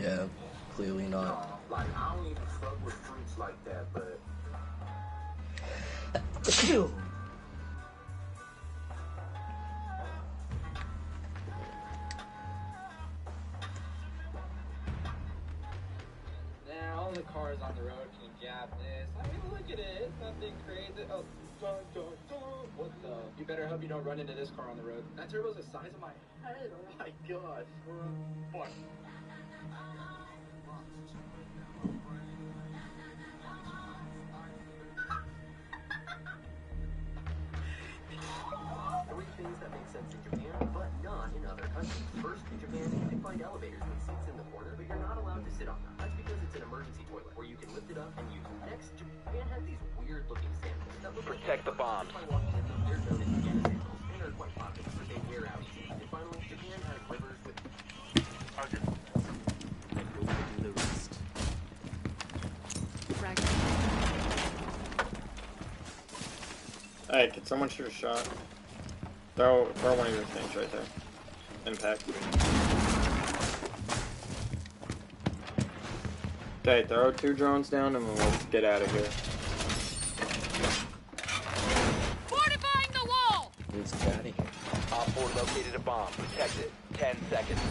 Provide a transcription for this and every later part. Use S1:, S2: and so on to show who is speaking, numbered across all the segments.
S1: Yeah, clearly not.
S2: Like, I don't even fuck with fruits like that, but...
S3: Now, all the cars on the road can jab this. I mean, look at it. It's nothing crazy. Oh, dun, dun, dun. What the? You better hope you don't run into this car on the road. That turbo's the size of my head. Oh my gosh. Fuck.
S2: Three things that make sense in Japan, but not in other countries. First, in Japan, you can find elevators with seats in the corner, but you're not allowed to sit on them. That's because it's an emergency toilet, where you can lift it up and use it. Next, Japan has these weird-looking sandals that look like...
S4: Protect the bombs.
S2: By walking in them, they're known as Vienna sandals, and are quite popular, but they wear out easy. And finally, Japan has rivers with... Target. And you'll do the rest.
S5: Hey, can someone shoot a shot? Throw one of your things right there. Impact. Okay, throw 2 drones down and we'll get out of here.
S6: Fortifying the wall!
S1: Let's get out of here.
S4: Op 4 located a bomb. Protect it. 10 seconds.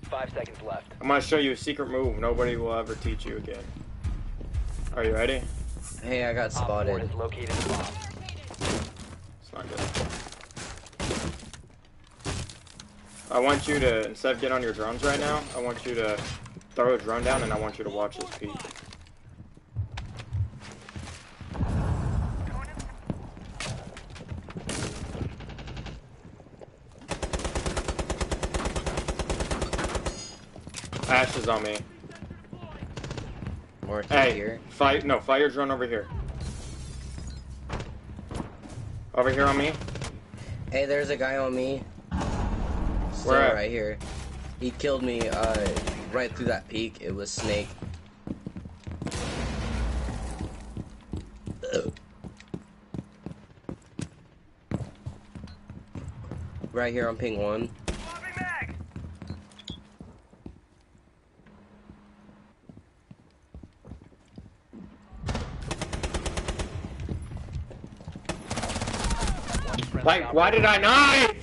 S4: 5 seconds left.
S5: I'm gonna show you a secret move nobody will ever teach you again. Are you ready?
S1: Hey, I got
S4: Op 4
S1: spotted.
S4: has located a bomb.
S5: It's not good. I want you to, instead of getting on your drones right now, I want you to throw a drone down and I want you to watch this peek. Ash is on me.
S1: More
S5: Hey,
S1: here.
S5: fight your drone over here. Over here on me.
S1: Hey, there's a guy on me. Still
S5: Where at?
S1: right here. He killed me right through that peak. It was Snake. Right here on ping 1.
S5: Like, why did I not?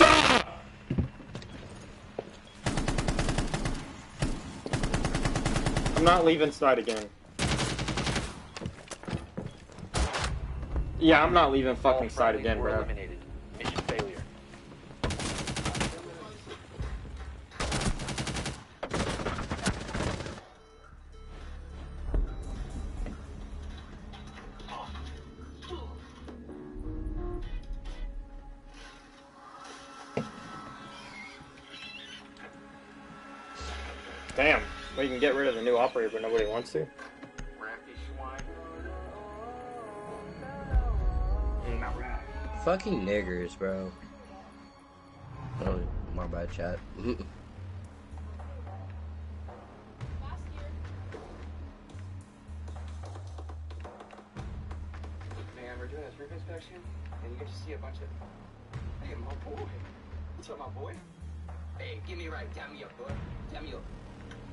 S5: I'm not leaving side again. Yeah, I'm not leaving fucking side again, bro.
S4: Eliminated. Mission failure.
S5: Damn, we can get rid of the new operator, but nobody wants to.
S1: Fucking niggers, bro. Oh, my bad, chat.
S2: Man, we're doing a roof inspection, and you get to see a bunch of... Hey, my boy. What's up, my boy? Hey, give me right. Tell me up, boy. Tell me up.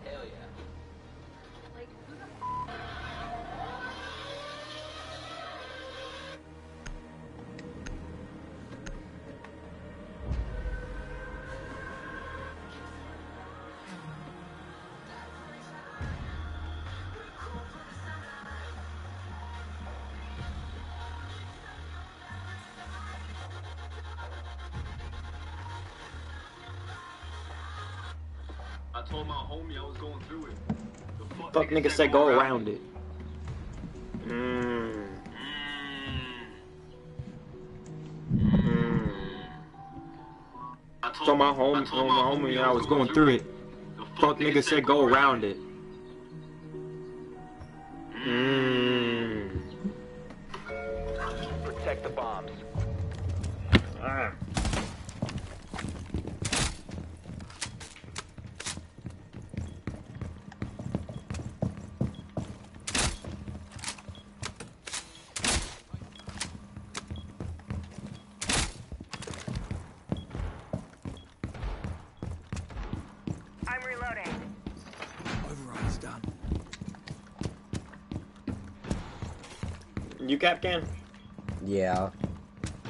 S2: Hell yeah.
S6: Like, who the
S7: I told my homie I was going through it. The
S5: Fuck nigga said go around it. I told my homie I was going through it. The fuck nigga said go around it.
S4: Protect the bombs.
S5: You cap can?
S1: Yeah.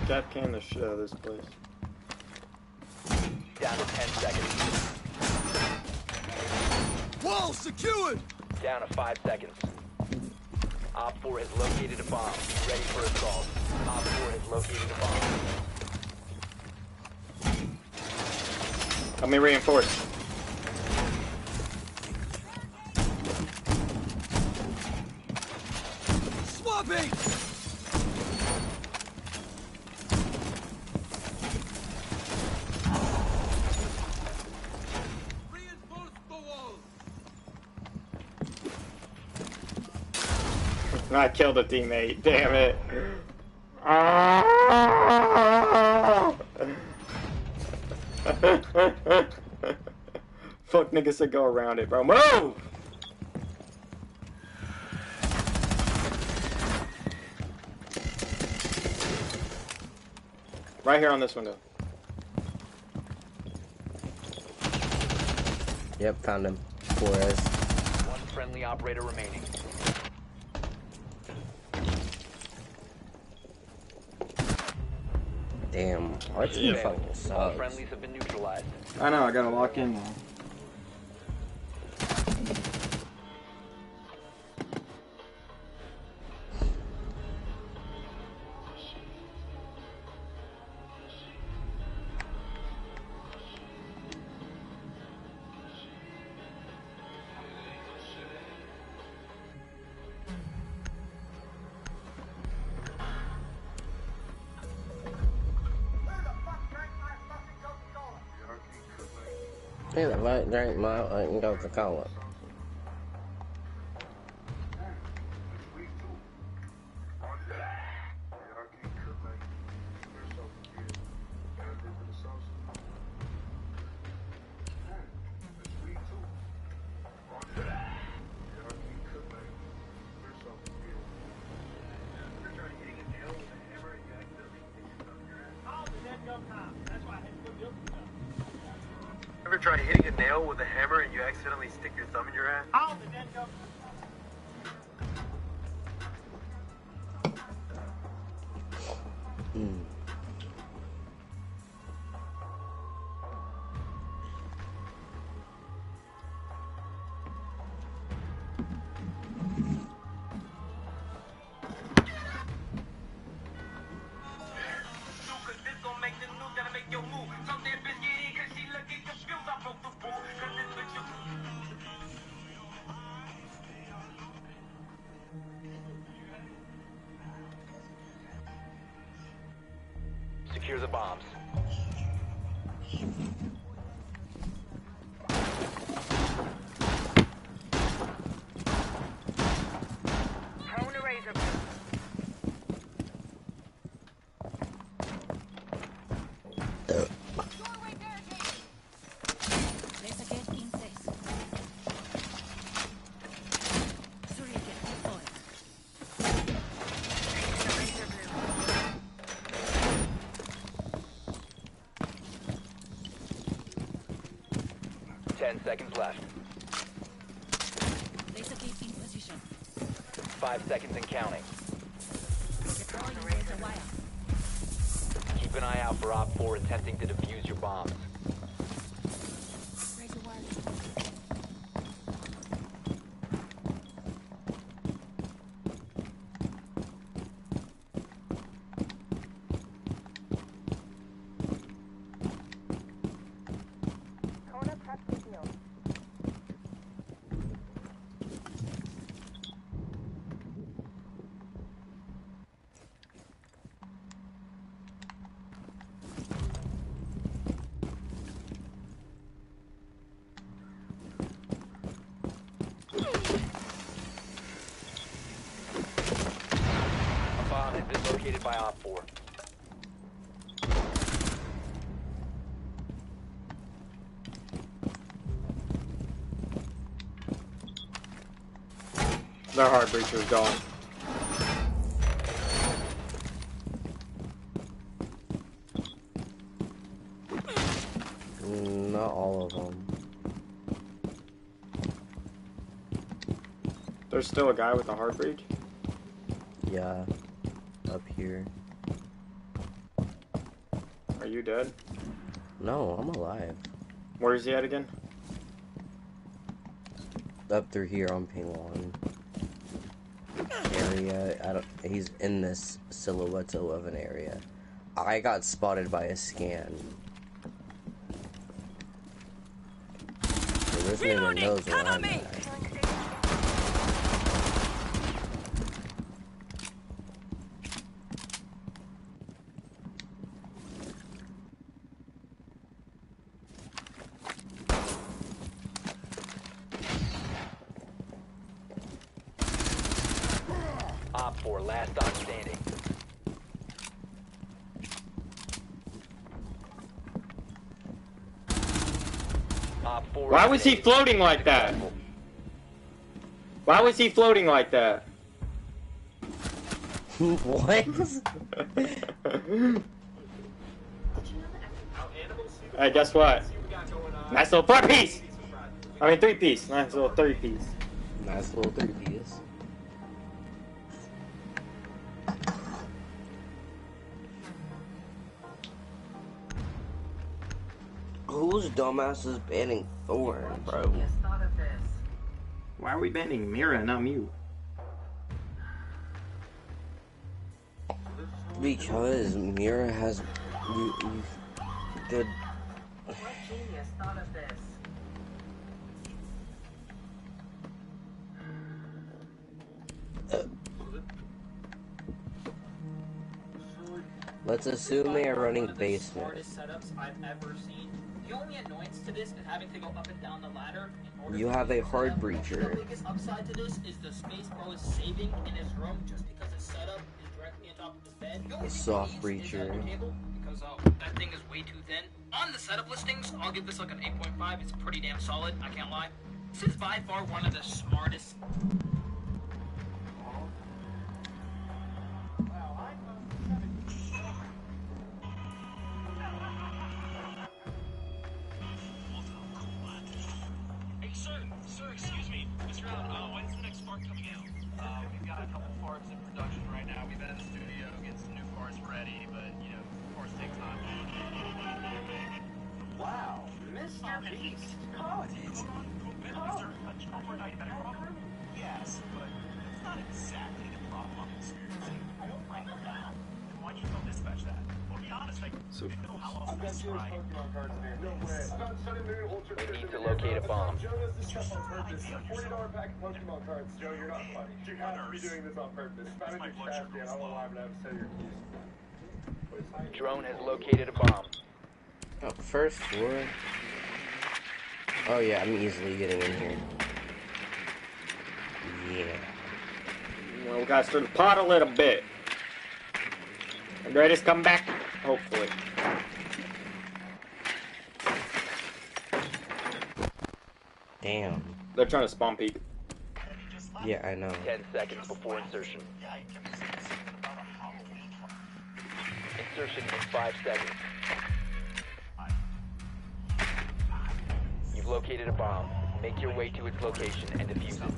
S5: Cap can the shit out of this place.
S4: Down to 10 seconds.
S8: Wall secured!
S4: Down to 5 seconds. Op 4 has located a bomb. Be ready for assault. Op 4 has located a bomb.
S5: Help me reinforce.
S8: Swapping! Reinforce the wall!
S5: I killed a teammate. Damn it. Fuck niggas that go around it, bro. Move! Right here on this window.
S1: Yep, found him. Flores.
S4: One friendly operator remaining.
S1: Damn, our team fucking
S4: All
S1: sucks.
S4: friendlies have been neutralized.
S5: I know, I gotta lock in now.
S1: Hey, the right drink my Coca-Cola.
S2: Ever try hitting a nail with a hammer and you accidentally stick your thumb in your ass?
S4: Secure the bombs.
S6: Doorway barricaded. Laser gate in place. Surya gate deployed. Laser blue.
S4: 10 seconds left.
S6: Laser gate in position.
S4: 5 seconds and counting.
S6: Deploying laser wire.
S4: Keep an eye out for Op 4 attempting to defuse your bombs.
S6: Razor wire.
S4: A bomb has been located by Op 4.
S5: Their heart breacher's gone.
S1: Not all of them.
S5: There's still a guy with a heart breach?
S1: Yeah. up here.
S5: Are you dead?
S1: No, I'm alive.
S5: Where is he at again?
S1: Up through here on ping 1 area. I don't. He's in this silhouette of an area. I got spotted by a scan. So this nigga knows where I'm at.
S4: Op 4, last stop standing. Op 4
S5: Why was he
S4: eliminated.
S5: floating like that? Why was he floating like that?
S1: What?
S5: Hey, guess what? Nice little 4-piece! I mean 3-piece. Nice little 3-piece.
S1: Nice little 3-piece. Whose dumbass is banning Thorn, bro?
S5: Why are we banning Mira, not Mew?
S1: Because Mira has good.
S2: What genius thought of this?
S1: Let's assume they are running
S3: One of the
S1: basement.
S3: smartest setups I've ever seen. The only annoyance to this is having to go up and down the ladder in order
S1: You
S3: to
S1: have a
S3: use the
S1: hard
S3: setup.
S1: breacher.
S3: The biggest upside to this is the space Pro is saving in his room just because his setup is directly on top of his bed. The only thing
S1: soft
S3: he needs
S1: breacher.
S3: is that table because that thing is way too thin. On the setup listings, I'll give this like an 8.5. It's pretty damn solid, I can't lie. This is by far one of the smartest.
S9: Hey, sir, excuse me. Mr. Allen, when's the next part coming out? We've got a couple parts in production right now. We've been in the studio getting some new parts ready, but, you know, parts take time.
S2: Wow, Mr. Beast. Oh,
S9: Is there a jumper diabetic problem? Yes, but it's not exactly the problem I'm experiencing. I don't like that. Then why'd you tell dispatch that? Well, to be honest, I don't know how else to describe it.
S4: We need to locate a bomb.
S2: $40 pack of Pokemon cards. Joe, you're not funny. You have to be doing this on purpose. Find a new trash can. I don't know why I'm gonna have to sell your keys.
S4: Drone has located a bomb.
S1: Oh, first floor. Oh yeah, I'm easily getting in here. Yeah.
S5: Well, we gotta stir the pot a little bit. The greatest comeback, hopefully.
S1: Damn.
S5: They're trying to spawn peek.
S1: Yeah, I know.
S4: 10 seconds before insertion. Insertion in 5 seconds. You've located a bomb. Make your way to its location and defuse it.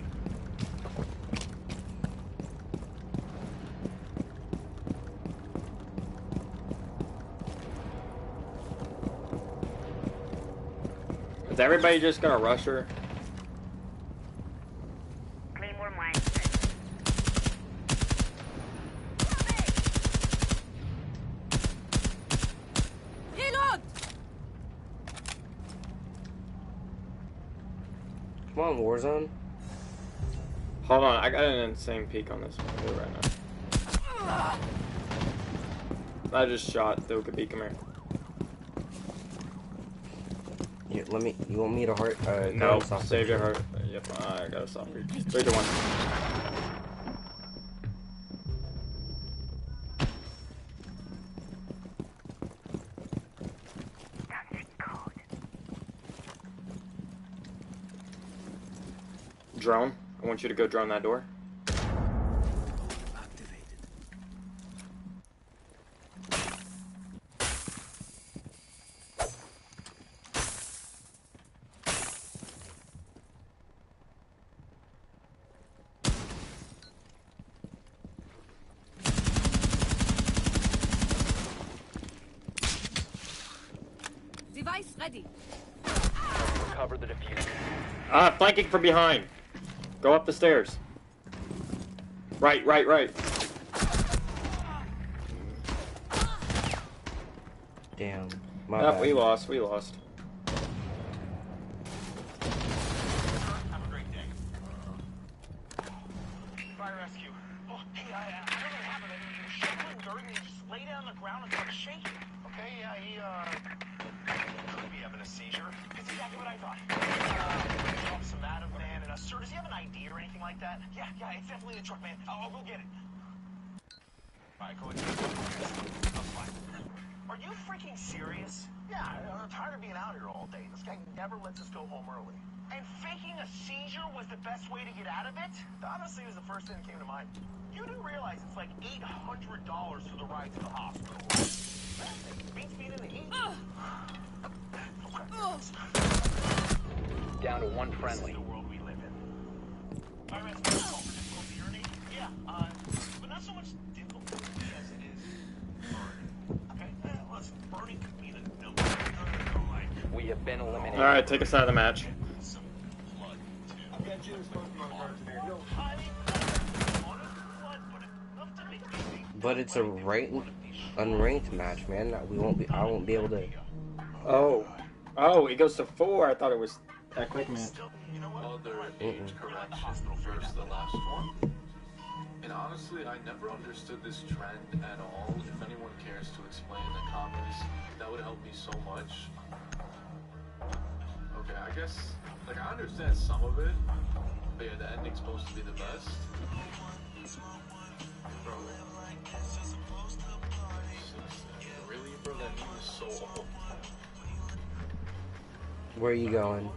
S5: Is everybody just gonna rush her?
S6: Reload!
S1: Come on, Warzone.
S5: Hold on, I got an insane peek on this one. I'll do it right now. I just shot Thukabi, come here.
S1: Here, let me. You want me to heart?
S5: No,
S1: soft
S5: save your
S1: breacher?
S5: heart. Yep, I got a soft reach. 3 to 1. Drone, I want you to go drone that door.
S6: Ready.
S4: Recover the diffuser.
S5: Flanking from behind. Go up the stairs. Right.
S1: Damn. My
S5: Yep,
S1: bad.
S5: we lost.
S9: Have a great day. Fire rescue. Oh, hey, I don't know what happened. I mean, he was shoveling dirt and he just lay down on the ground and started shaking. Okay, yeah, he could be having a seizure. That's exactly what I thought. Some Adam, man, and sir, does he have an ID or anything like that? Yeah, it's definitely the truck, man. I'll go get it. Alright, go ahead. I'm fine. Are you freaking serious? Yeah, I'm tired of being out here all day. This guy never lets us go home early. And faking a seizure was the best way to get out of it? Honestly, it was the first thing that came to mind. You do realize it's like $800 for the ride to the hospital. Beats being in the heat.
S4: Down to one friendly.
S9: This is the world we live in. I read some difficulty urinating. Yeah, but not so much difficulty as it is burning. Okay, listen, burning could mean a number of things. Like
S4: We have been eliminated.
S5: Alright, take us out of the match.
S9: some blood, too.
S3: I bet you was supposed to be on the guard today. No.
S9: I mean, blood, but enough to make me think.
S1: But it's a unranked match, man. I won't be able to.
S5: Oh, it goes to 4. I thought it was that quick, man.
S9: You know what?
S7: Other age correction versus the last one. And honestly, I never understood this trend at all. If anyone cares to explain in the comments, that would help me so much. Okay, I guess, like, I understand some of it, but yeah, the ending's supposed to be the best. Bro. Really, bro? That meme is so old.
S1: Where are you going?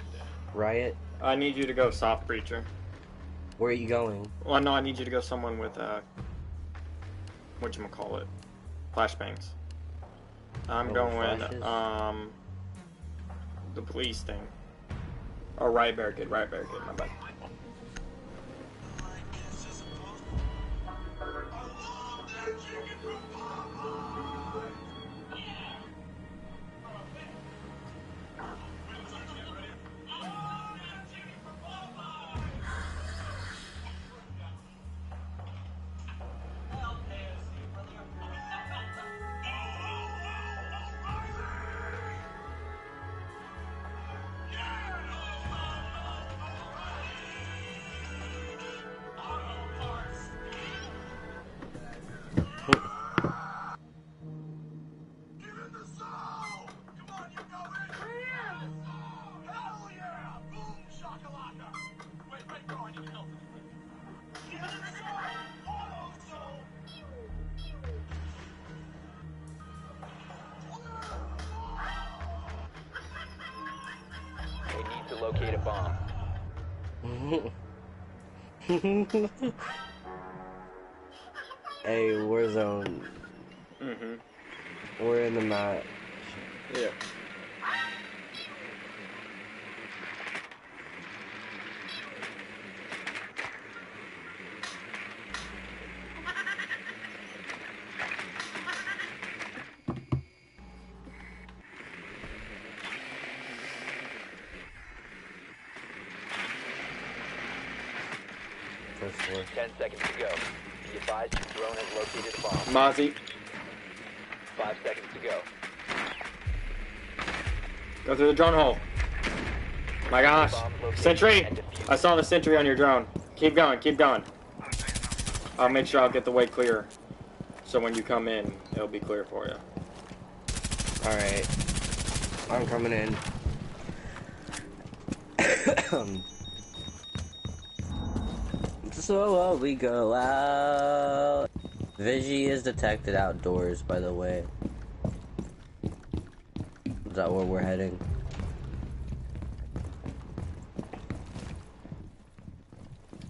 S1: Riot?
S5: I need you to go soft preacher.
S1: Where are you going?
S5: Well, no, I need you to go someone with whatchamacallit? Flashbangs. I'm
S1: Oh,
S5: going
S1: flashes?
S5: the police thing. Oh, right barricade, my bad.
S4: We need to locate a bomb.
S1: Hey, Warzone. We're in the match.
S5: Yeah.
S1: First floor.
S4: 10 seconds to go. Be advised your drone has located a bomb.
S5: Mozzie,
S4: 5 seconds to go.
S5: go through the drone hole. My gosh. Sentry! I saw the sentry on your drone. Keep going. I'll make sure I'll get the way clear. So when you come in, it'll be clear for you.
S1: Alright. I'm coming in. So we go out. Vigi is detected outdoors, by the way. Is that where we're heading?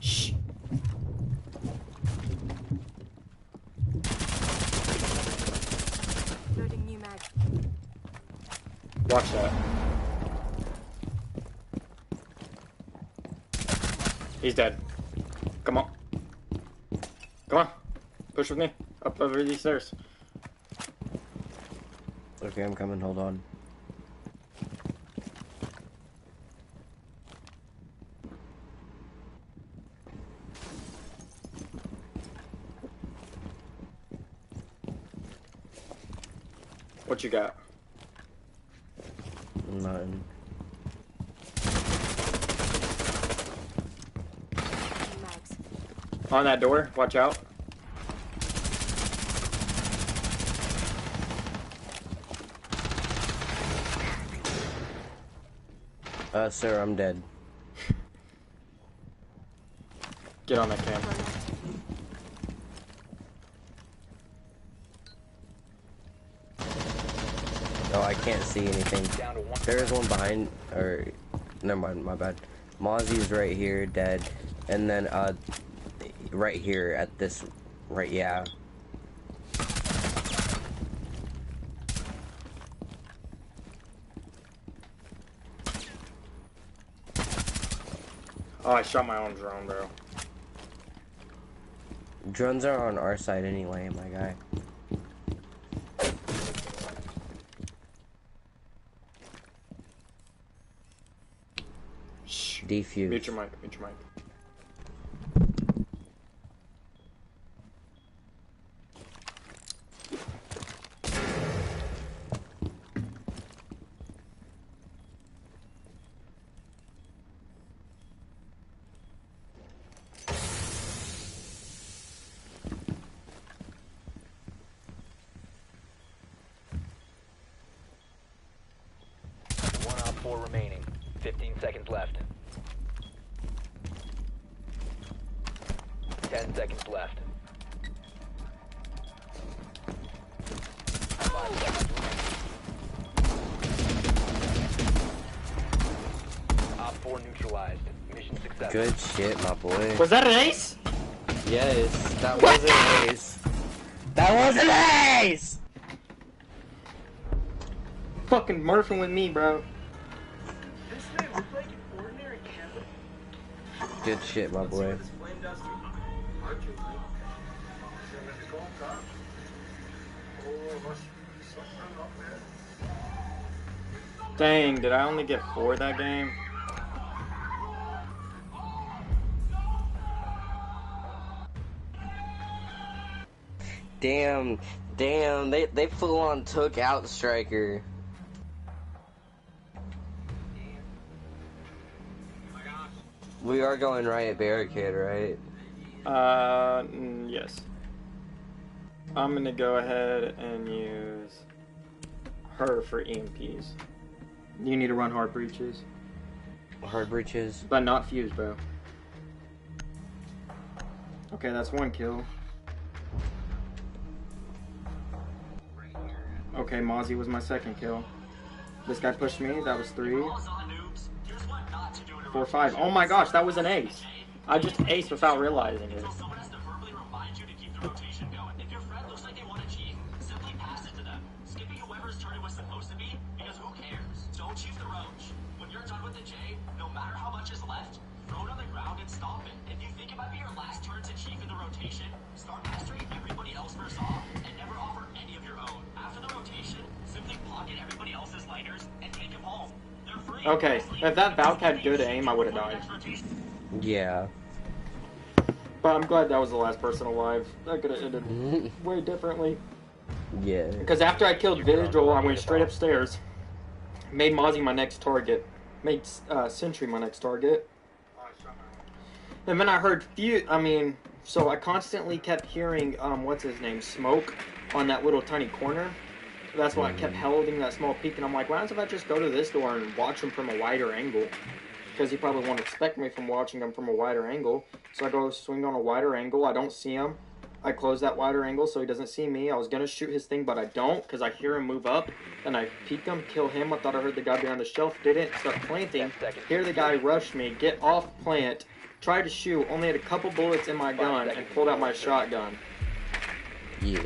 S5: Shh.
S6: Loading new mag.
S5: Watch that. He's dead. Come on. Come on. Push with me. Up over these stairs.
S1: Okay, I'm coming, hold on.
S5: What you got?
S1: None.
S6: Max.
S5: On that door, watch out.
S1: Sir, I'm dead.
S5: Get on that cam.
S1: Oh, I can't see anything.
S4: Down to one.
S1: There's one behind, or never mind, my bad. Mozzie's right here, dead, and then right here at this, right, yeah.
S5: Oh, I shot my own drone, bro.
S1: Drones are on our side anyway, my guy.
S5: Shh.
S1: Defuse.
S5: Mute your mic. Mute your mic.
S4: One op 4 remaining. 15 seconds left. 10 seconds left. 5 seconds remaining. Op 4 neutralized. Mission successful.
S1: Good shit, my boy.
S5: Was that an ace?
S1: Yes, that was an ace. That was an ace!
S5: Fucking Murphing with me, bro.
S3: This may look like an ordinary camera.
S1: Good shit, my boy.
S3: This flame does to archery.
S5: Dang, did I only get 4 that game?
S1: Damn, they full on took out Striker. We are going right at barricade, right?
S5: Yes. I'm gonna go ahead and use her for EMPs. You need to run hard breaches.
S1: Hard breaches.
S5: But not fuse, bro. Okay, that's 1 kill. Okay, Mozzie was my 2nd kill. This guy pushed me, that was 3. 4, 5. Oh my gosh, that was an ace. I just aced without realizing it. Okay, if that Valk had good aim, I would have died.
S1: Yeah.
S5: But I'm glad that was the last person alive. That could have ended way differently.
S1: Yeah.
S5: Because after I killed Vigil, I went straight upstairs. Made Mozzie my next target. Made Sentry my next target. And then I heard so I constantly kept hearing, what's his name, Smoke on that little tiny corner. That's why I kept holding that small peek, and I'm like, why don't I just go to this door and watch him from a wider angle? Because he probably won't expect me from watching him from a wider angle. So I go swing on a wider angle, I don't see him. I close that wider angle so he doesn't see me. I was going to shoot his thing, but I don't, because I hear him move up. And I peek him, kill him. I thought I heard the guy behind the shelf, didn't. Start planting. Hear the guy rush me, get off plant, tried to shoot, only had a couple bullets in my gun, and pulled out my shotgun.
S1: Yeah.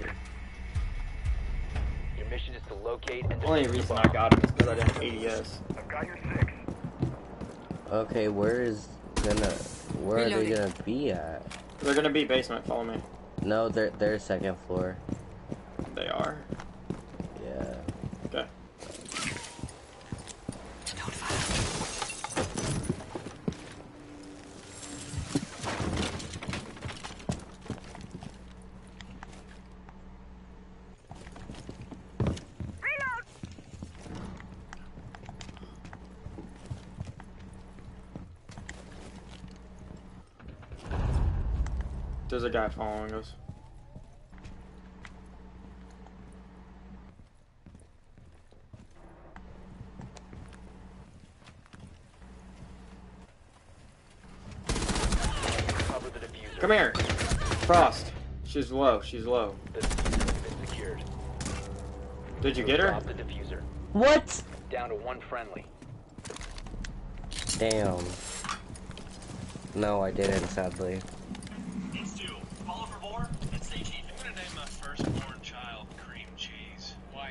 S4: Mission is to locate and
S5: Only reason I got him is because I didn't have ADS.
S9: I've got your 6.
S1: Okay, where are they gonna be at?
S5: They're gonna be basement, follow me.
S1: No, they're 2nd floor.
S5: They are.
S1: Yeah.
S5: Okay. There's a guy following us.
S4: Cover the diffuser.
S5: Come here. Frost. She's low. She's low.
S4: The diffuser has been secured.
S5: Did you get her?
S4: Drop the diffuser.
S1: What?
S4: Down to one friendly.
S1: Damn. No, I didn't, sadly.
S9: Needs to follow for more and stay cheap. I'm gonna name my firstborn child Cream Cheese. Why?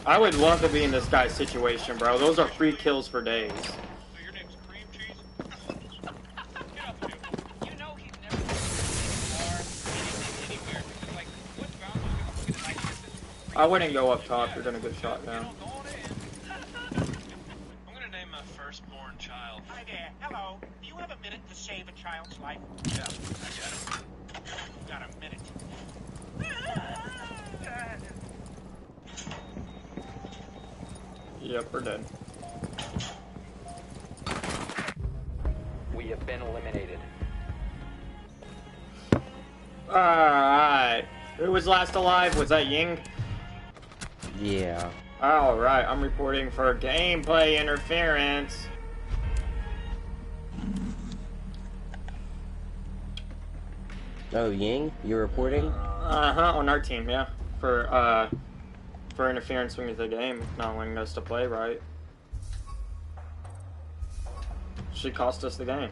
S5: I would love to be in this guy's situation, bro. Those are free kills for days.
S9: So your name's Cream Cheese? Get up with you. You know he's never been far, anything, anywhere. Like, what's bound to look at this?
S5: I wouldn't go up top. You're gonna get shot down.
S9: I'm gonna name my firstborn child.
S10: Hi there. Hello. Do you have a minute to save a child's life?
S9: Yeah, I got
S10: Got a minute.
S5: Yep, we're dead.
S4: We have been eliminated.
S5: Alright. Who was last alive? Was that Ying?
S1: Yeah.
S5: Alright, I'm reporting for gameplay interference.
S1: Oh, Ying? You're reporting?
S5: Uh-huh, on our team, yeah. For interference with the game, not wanting us to play right. She cost us the game.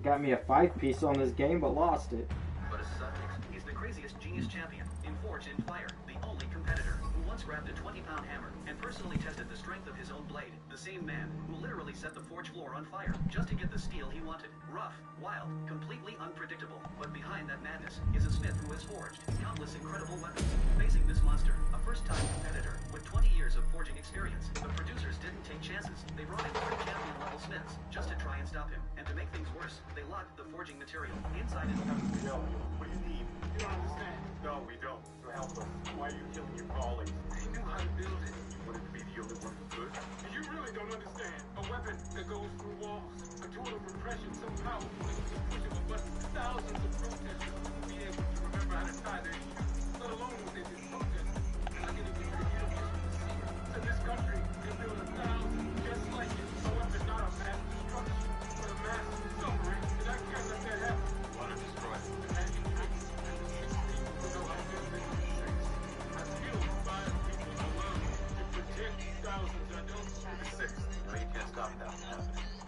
S5: Got me a 5-piece on this game, but lost it.
S2: But as subject, he's the craziest genius champion in Forged in Fire, the only competitor who once grabbed a 20-pound hammer and personally tested the strength of his own blade. The same man who literally set the forge floor on fire just to get the steel he wanted. Rough, wild, completely unpredictable. But behind that madness is a smith who has forged countless incredible weapons. Facing this monster, a first-time competitor with 20 years of forging experience, the producers didn't take chances. They brought in 3 champion-level smiths just to try and stop him. And to make things worse, they locked the forging material inside his
S11: Yo, what do you need? You don't understand. No, we don't. So help us. Why are you killing your colleagues?
S7: He knew how to build it.
S11: Would it be the only one for good? You really don't understand. A weapon that goes through walls. A tool of repression so powerful it can push it with thousands of protesters who will be able to remember how to tie their shoes, let alone when they did protest. I can even hear you just from the sea. So this country can build 1,000 just like it. A weapon not a mass destruction, but a mass suffering. And I can't let that happen. Want to destroy it? The 1950s and the 60s will know how to build it. I killed 5 people I love to protect thousands I don't.
S7: Six. No, you can't stop that.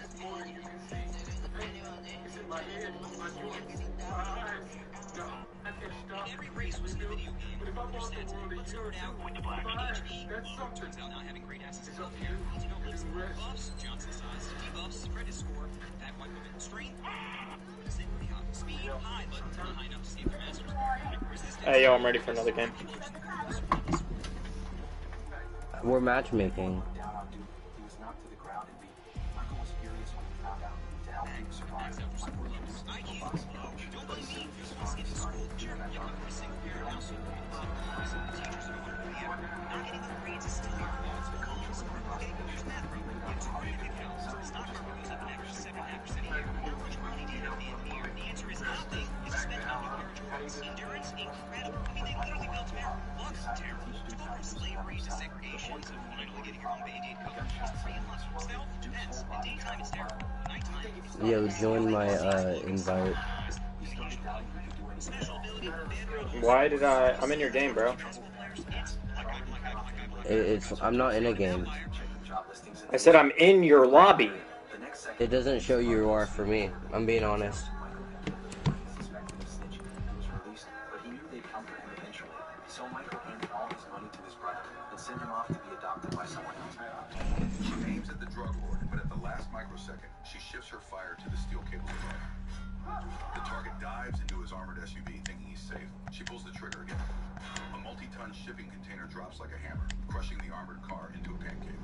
S11: It's more than you can see. It's in my head, my joints, my eyes. No, I can't stop.
S10: Every race was in the video game.
S11: But if I bought the world a year or two, fine, that's something.
S10: Now having great access
S11: It's
S10: to
S11: up to you to do the rest.
S10: buffs, Johnson size, debuffs, spread his score, that white movement, strength, speed, high, but not high enough to save their masters. Resistance.
S5: Hey, yo, I'm ready for another game.
S1: We're matchmaking.
S2: Down on duty, he was knocked to the ground and beat. Michael was furious when he found out. To help him survive, Michael used a steel box.
S10: Don't blame me. In the school, sure, you know, every single parent also teachers are going, yeah, not getting the grades is still your fault. It's the culture. Okay, here's math. You have 2 pretty good counts. Stock market goes up an average 7.5% a year. How much money do you have in the year? The answer is nothing. You spend on your parents' endurance, incredible. I mean, they literally built America. Looks terrible. To go from slavery to segregation to finally getting your own Band-Aid cover. Self, defense, and daytime it's terrible. Nighttime.
S1: Yo, join my invite.
S5: Why did I'm in your game, bro.
S1: I'm not in a game.
S5: I said I'm in your lobby.
S1: It doesn't show you are for me. I'm being honest.
S2: But he knew they'd come for him eventually. So Michael handed all his money to his brother and sent him off to be adopted by someone else.
S12: She aims at the drug lord, but at the last microsecond, she shifts her fire to the steel cable above. The target dives into his armored SUV, thinking he's safe. She pulls the trigger again. A multi-ton shipping container drops like a hammer, crushing the armored car into a pancake.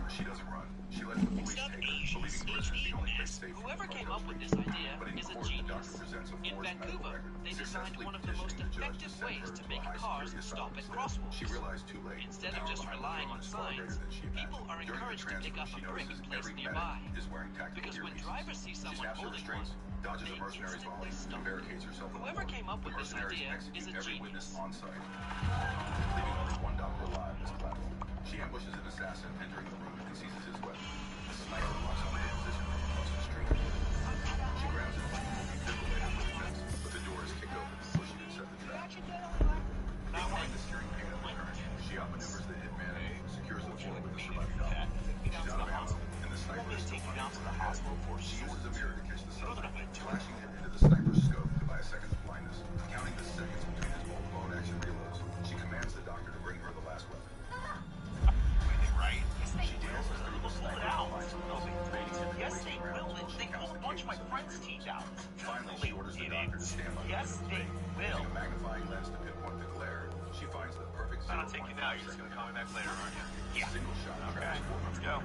S12: She doesn't run. She lets the police take her, believing prison is the only place safe.
S10: Whoever came up with this idea is a genius. In Vancouver, they designed one of the most effective ways to make cars stop at crosswalks.
S12: She realized too late.
S10: Instead of just relying on signs, people are encouraged to pick up a brick placed nearby. Because when drivers see someone holding one,
S12: dodges a mercenary's volley, and barricades herself in the
S10: whoever came up with this idea is a
S12: every
S10: genius.
S12: witness on site, leaving only one doctor alive on this platform. She ambushes an assassin entering the room and seizes his weapon. The sniper locks onto the position from across the street. She grabs it and defibrillator with defense, but the door is kicked open, pushing it to the trap. Ignoring the steering panel current, she outmaneuvers the hitman and secures the floor with the surviving doctor. She's out of ammo, and the sniper is still fighting. She uses a mirror to catch the suspect, flashing it into the sniper's scope to buy a second's blindness. Counting the seconds between his multiple action reloads, she commands the doctor to bring her the last weapon.
S9: Right?
S12: She dances through the sniper's lines and knows
S9: Yes, they will. They pulled a bunch of my friends' teeth out.
S12: Finally, she orders the doctor to stand by
S9: Yes, they will.
S12: Using a magnifying lens to pinpoint the glare, she finds the perfect
S9: I don't take you now. You're just gonna call me back later, aren't you? Yeah.
S12: single shot.
S9: Okay. Let's go.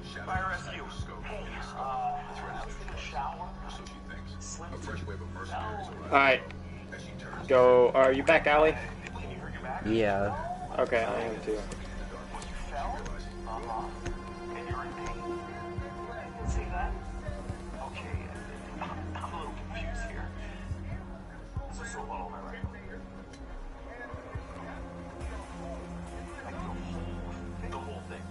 S12: Shadow
S9: Fire rescue.
S12: scope in his skull. The threat is neutral, or so she thinks. A fresh wave of mercenaries arrive.
S5: Alright,
S12: As she turns
S5: go. Are you back, Allie?
S1: Yeah.
S5: Okay, I am too.
S9: And you're in pain. See that? Okay. I'm a little confused here. So what am I right? Like the whole thing.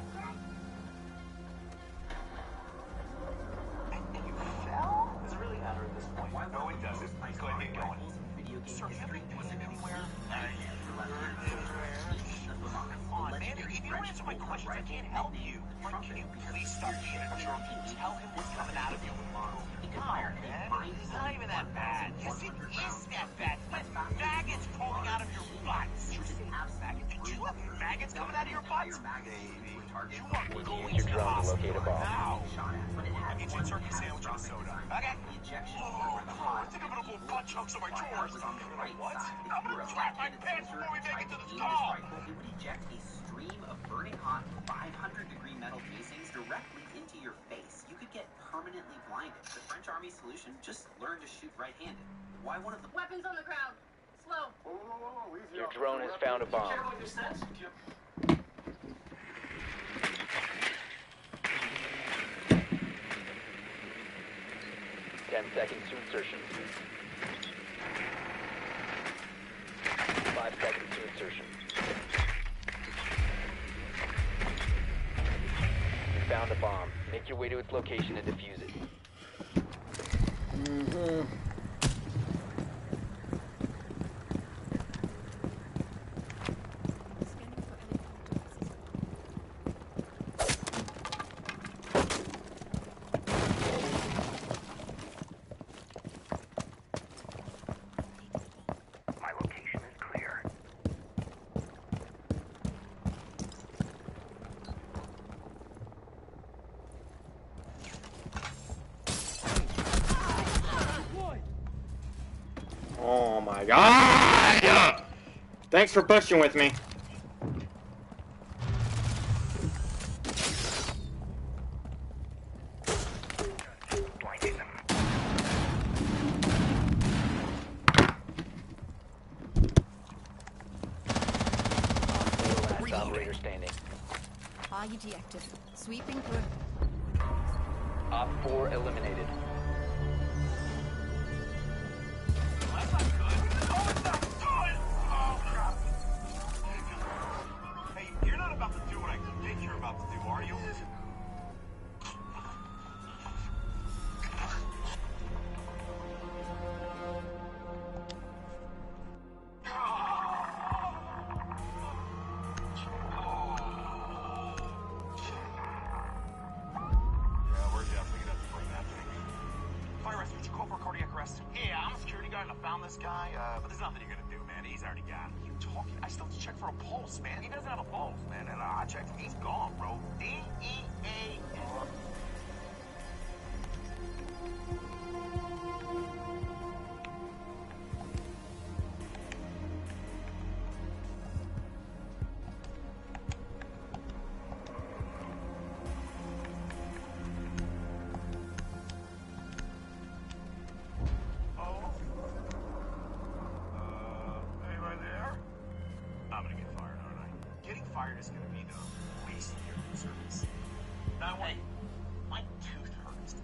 S9: And you fell? Does it really matter at this point? No, it doesn't. Go ahead and get going. Sir, have you ever been anywhere? Come on, man. If you don't answer my questions, I can't help you. Can you please stop being a jerk and tell him what's coming out of you? Come on, man. It's not even that bad. Yes, it is that bad. With maggots crawling out of your butts. Did you have maggots coming out of your butts? Baby. You are going
S4: Use
S9: to
S4: your
S9: the
S4: drone to locate a
S9: hospital
S4: bomb.
S9: now. I get you a turkey sandwich and a soda. Okay. Oh, I think I'm gonna pull butt chunks of my drawers. What? I'm gonna trap my pants before we make it to the stall.
S2: It would eject a stream of burning hot 500-degree metal casings directly into your face. You could get permanently blinded. The French Army solution, just learn to shoot right-handed. Why one of the
S6: Weapons on the ground. Slow.
S4: Your drone has found a bomb. 10 seconds to insertion. 5 seconds to insertion. You found a bomb. Make your way to its location and defuse it.
S9: My location is clear.
S5: Oh my god! Thanks for pushing with me.
S9: Blinding them.
S4: Last operator standing.
S6: RUD active. Sweeping through.
S4: Op 4 eliminated.
S9: That's not good. Oh, it's not good! Oh, crap. Hey, you're not about to do what I think you're about to do, are you? Yeah, we're definitely gonna have to bring that thing. Fire rescue, would you call for a cardiac arrest? Yeah, I'm a security guard and I found this guy, but there's nothing you're gonna do, man. He's already gone. You talking? I still have to check for a pulse, man. He doesn't have a pulse, man. And I checked him. He's gone, bro. DEA. window, wasting your room service. Now, hey, my tooth hurts.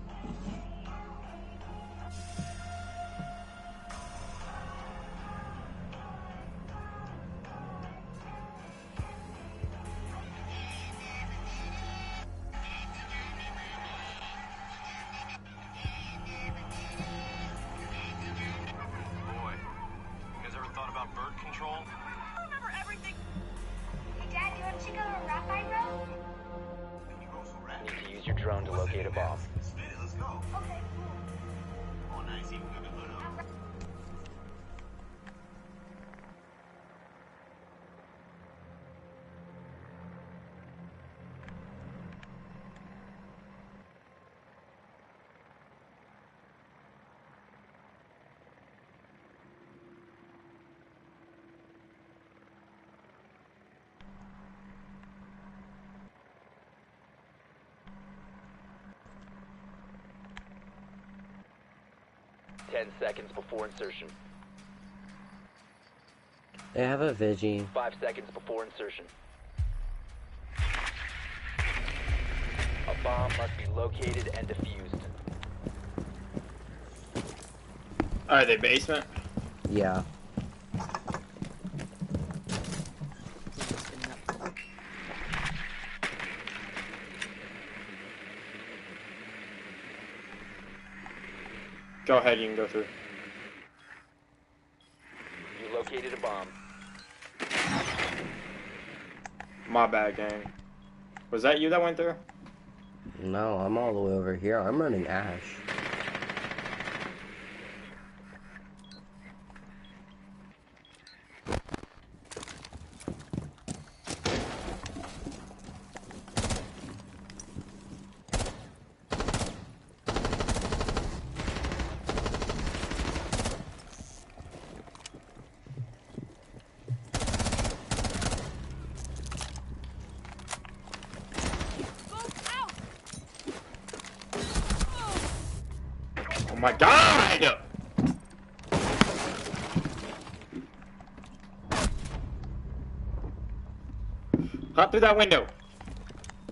S9: Boy, you guys ever thought about bird control?
S10: I remember everything. Hey, Dad, you want to check out a rap I wrote?
S4: Need to use your drone to locate a bomb.
S9: Let's go.
S10: Okay, cool.
S9: Oh, nice. Even with the hood up.
S4: Ten seconds before insertion.
S1: They have a Vigi.
S4: 5 seconds before insertion. A bomb must be located and defused.
S5: Are they basement?
S1: Yeah.
S5: Go ahead, you can go through.
S4: You located a bomb.
S5: My bad, gang. Was that you that went through?
S1: No, I'm all the way over here. I'm running Ash.
S5: Oh my god! Hop through that window.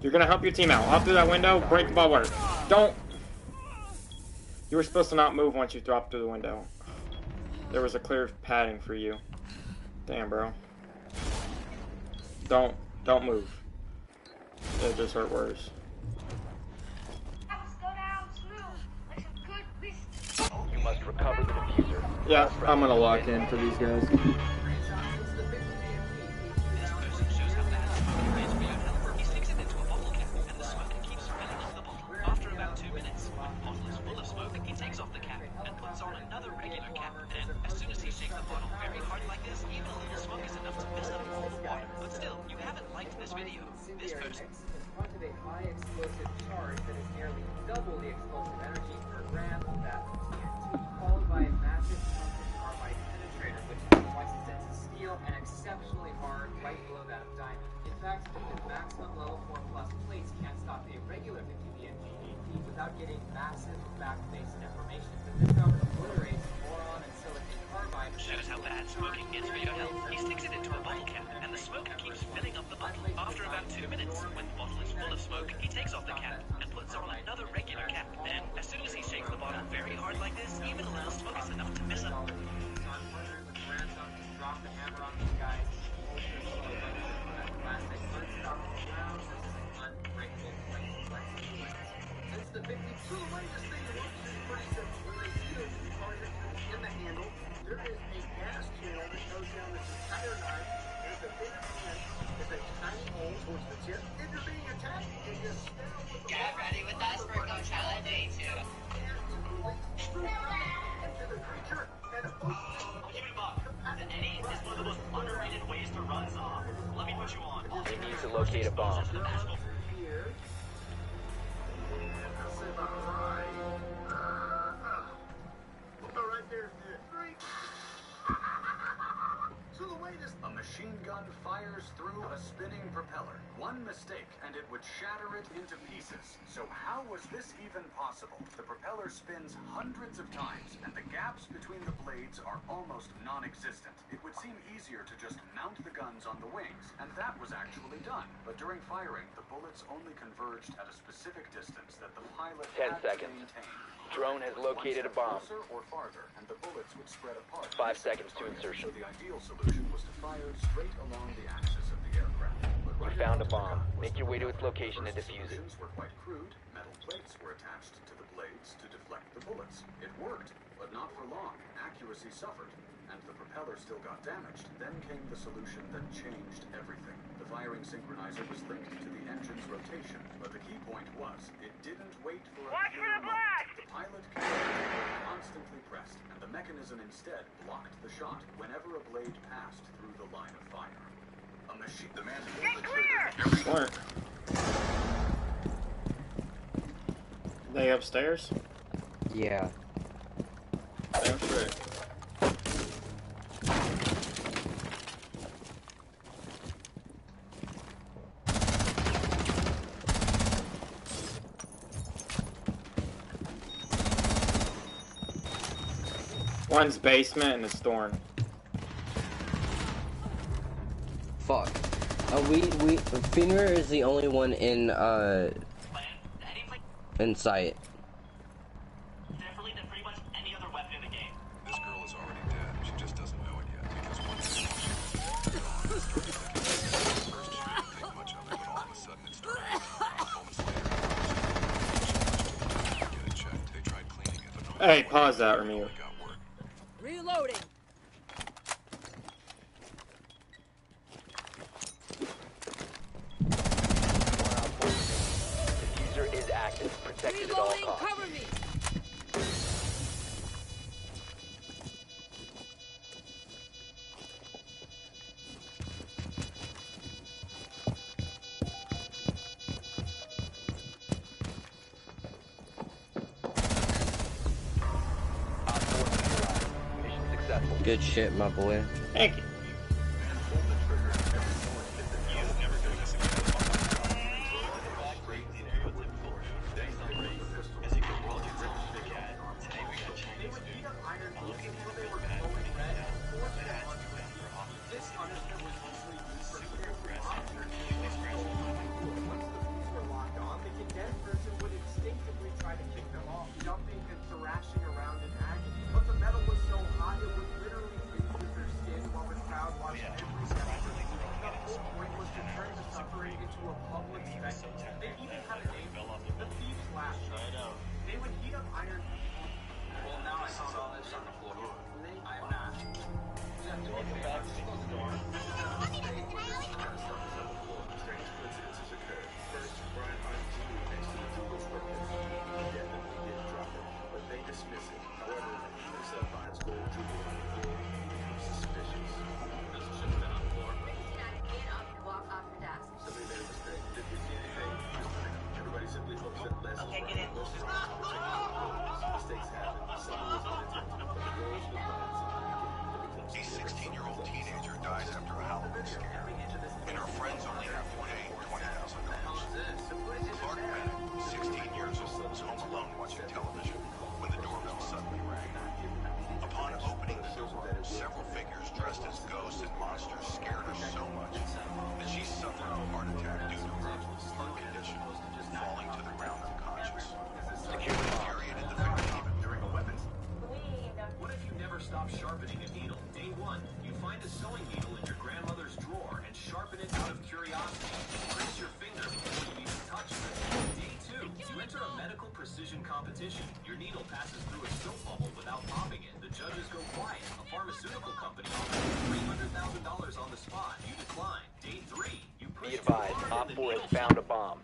S5: You're gonna help your team out. Hop through that window, break the bulwark. Don't! You were supposed to not move once you dropped through the window. There was a clear padding for you. Damn, bro. Don't move. It just hurt worse.
S4: You must recover the diffuser.
S5: Yeah, I'm gonna lock in for these guys.
S10: After about 2 minutes, when the bottle is full of smoke, he takes off the cap and puts on another regular cap. And as soon as he shakes the bottle very hard like this, even a little smoke is enough to mess up all the water. But still, you haven't liked this video. This person
S3: in front of a high explosive charge that is nearly double the explosive energy per gram of that of TNT, followed by a massive tungsten carbide penetrator, which is twice as dense as steel and exceptionally hard, right below that of diamond. In fact, even maximum level 4+ plates can't stop a regular 50 GDP without getting massive back-face deformation. But this round obliterates boron and silicon carbide.
S10: shows how bad smoking is for your health. He sticks it into a bottle cap, and the smoke keeps filling up the bottle. After about 2 minutes, when the bottle is full of smoke, he takes off the cap and puts on another regular cap. Then, as soon as he shakes the bottle very hard like this, even a little smoke is enough to mess up.
S3: Drop the hammer on these guys. Plastic unstoppable ground. This is an unbreakable plate. Since the 52, the way this thing works is pretty simple. When they see those two targets in the handle, there is a gas channel that goes down this entire knife. There's a big end. There's a tiny hole towards the tip. If you're being attacked, you just stand up with the
S6: Get ready with us for Coachella Day 2.
S3: into the creature and
S9: I'll give it a buck. The Eddie is one of the most underrated ways to run zombie. Let me put you on.
S4: You need to locate a bomb.
S3: here. Right there. So the way this
S12: A machine gun fires through a spinning propeller. One mistake, and it
S13: it would shatter it into pieces. So how was this even possible? The propeller spins hundreds of times, and the gaps between the blades are almost non-existent. It would seem easier to just mount the guns on the wings, and that was actually done. But during firing, the bullets only converged at a specific distance that the pilot
S4: 10
S13: had
S4: seconds.
S13: to maintain.
S4: Drone has located a bomb.
S13: Closer or farther, and the bullets would spread apart.
S4: 5 seconds to insertion.
S13: So the ideal solution was to fire straight along the axis of the aircraft. But
S4: We
S13: right
S4: found a
S13: into the
S4: bomb.
S13: gun was
S4: Make
S13: the
S4: your way to its
S13: propeller.
S4: location and
S13: First
S4: defuse it.
S13: solutions were quite crude. Metal plates were attached to the blades to deflect the bullets. It worked, but not for long. Accuracy suffered, and the propeller still got damaged. Then came the solution that changed everything. The firing synchronizer was linked to the engine's rotation, but the key point was, it didn't wait for a clear moment. The pilot constantly pressed, and the mechanism instead blocked the shot whenever a blade passed through the line of fire. A machine. The man pulled the trigger.
S5: Smart. They upstairs?
S1: Yeah.
S5: Damn straight. One's basement and it's Thorn.
S1: Fuck. Fenrir is the only one in sight.
S9: Definitely than pretty much any other weapon in the game.
S12: This girl is already dead. She just doesn't know it yet because once she first she didn't think much of it, but all of a sudden it started. Moments later, she get it checked. They tried cleaning it, but no.
S5: Hey, pause that, Remy.
S6: Reloading.
S4: Diffuser is active. Protected at all
S6: Reloading.
S4: costs.
S6: Cover me.
S4: Mission successful.
S1: Good shit, my boy.
S5: Thank you.
S2: competition. Your needle passes through a soap bubble without popping it. The judges go quiet. A pharmaceutical company offers $300,000 on the spot. You decline. Day 3. You push
S4: Be advised, Op 4 has found a bomb.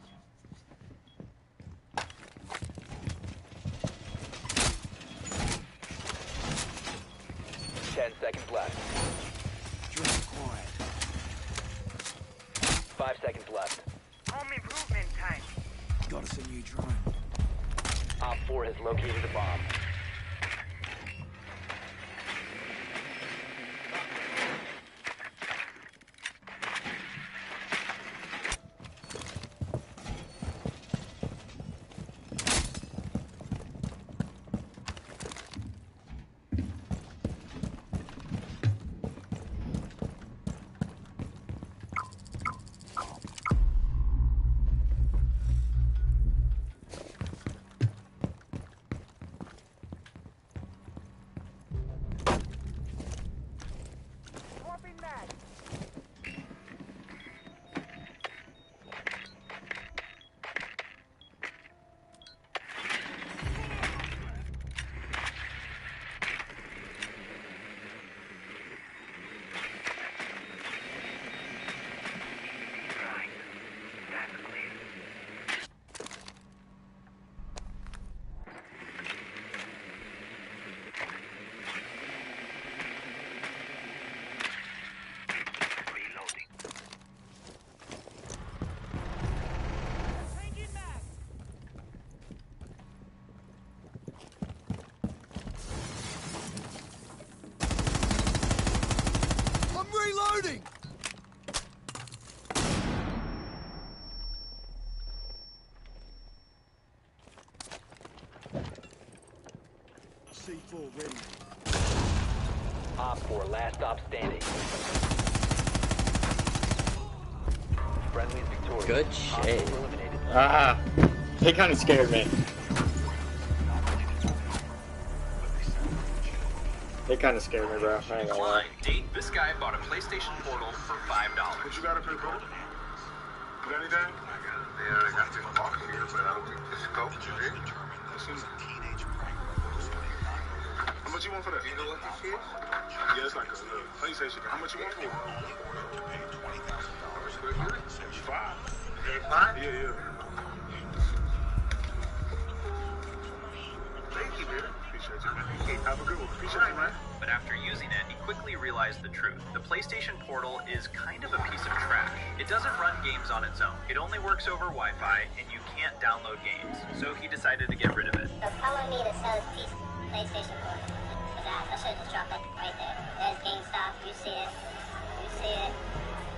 S4: Seconds left. 5 seconds left.
S14: Home improvement time.
S8: Got us a new drone.
S4: Op 4 has located a bomb.
S8: Reloading! C4 ready.
S4: Op 4, last stop standing. Friendly is victorious.
S1: Good
S4: Op
S1: shit.
S4: 4 eliminated.
S5: Ah, they kind of scared me. They kind of scared me, bro. I ain't gonna lie.
S15: Date, this guy bought a PlayStation Portal for $5.
S11: What you got up here, bro? You got anything? Yeah, I got this box here, but I don't think the scope is it. How much you want for that? You know what this is? Yeah, it's like a PlayStation. How much you want for it? $5. $5? Yeah. Thank you, man. Appreciate you, man. Hey, have a good one. Appreciate you, man.
S15: But after using it, he quickly realized the truth. The PlayStation Portal is kind of a piece of trash. It doesn't run games on its own. It only works over Wi-Fi, and you can't download games. So he decided to get rid of it.
S16: So follow me to sell this piece of PlayStation Portal. I should just drop it right there. There's GameStop. You see it.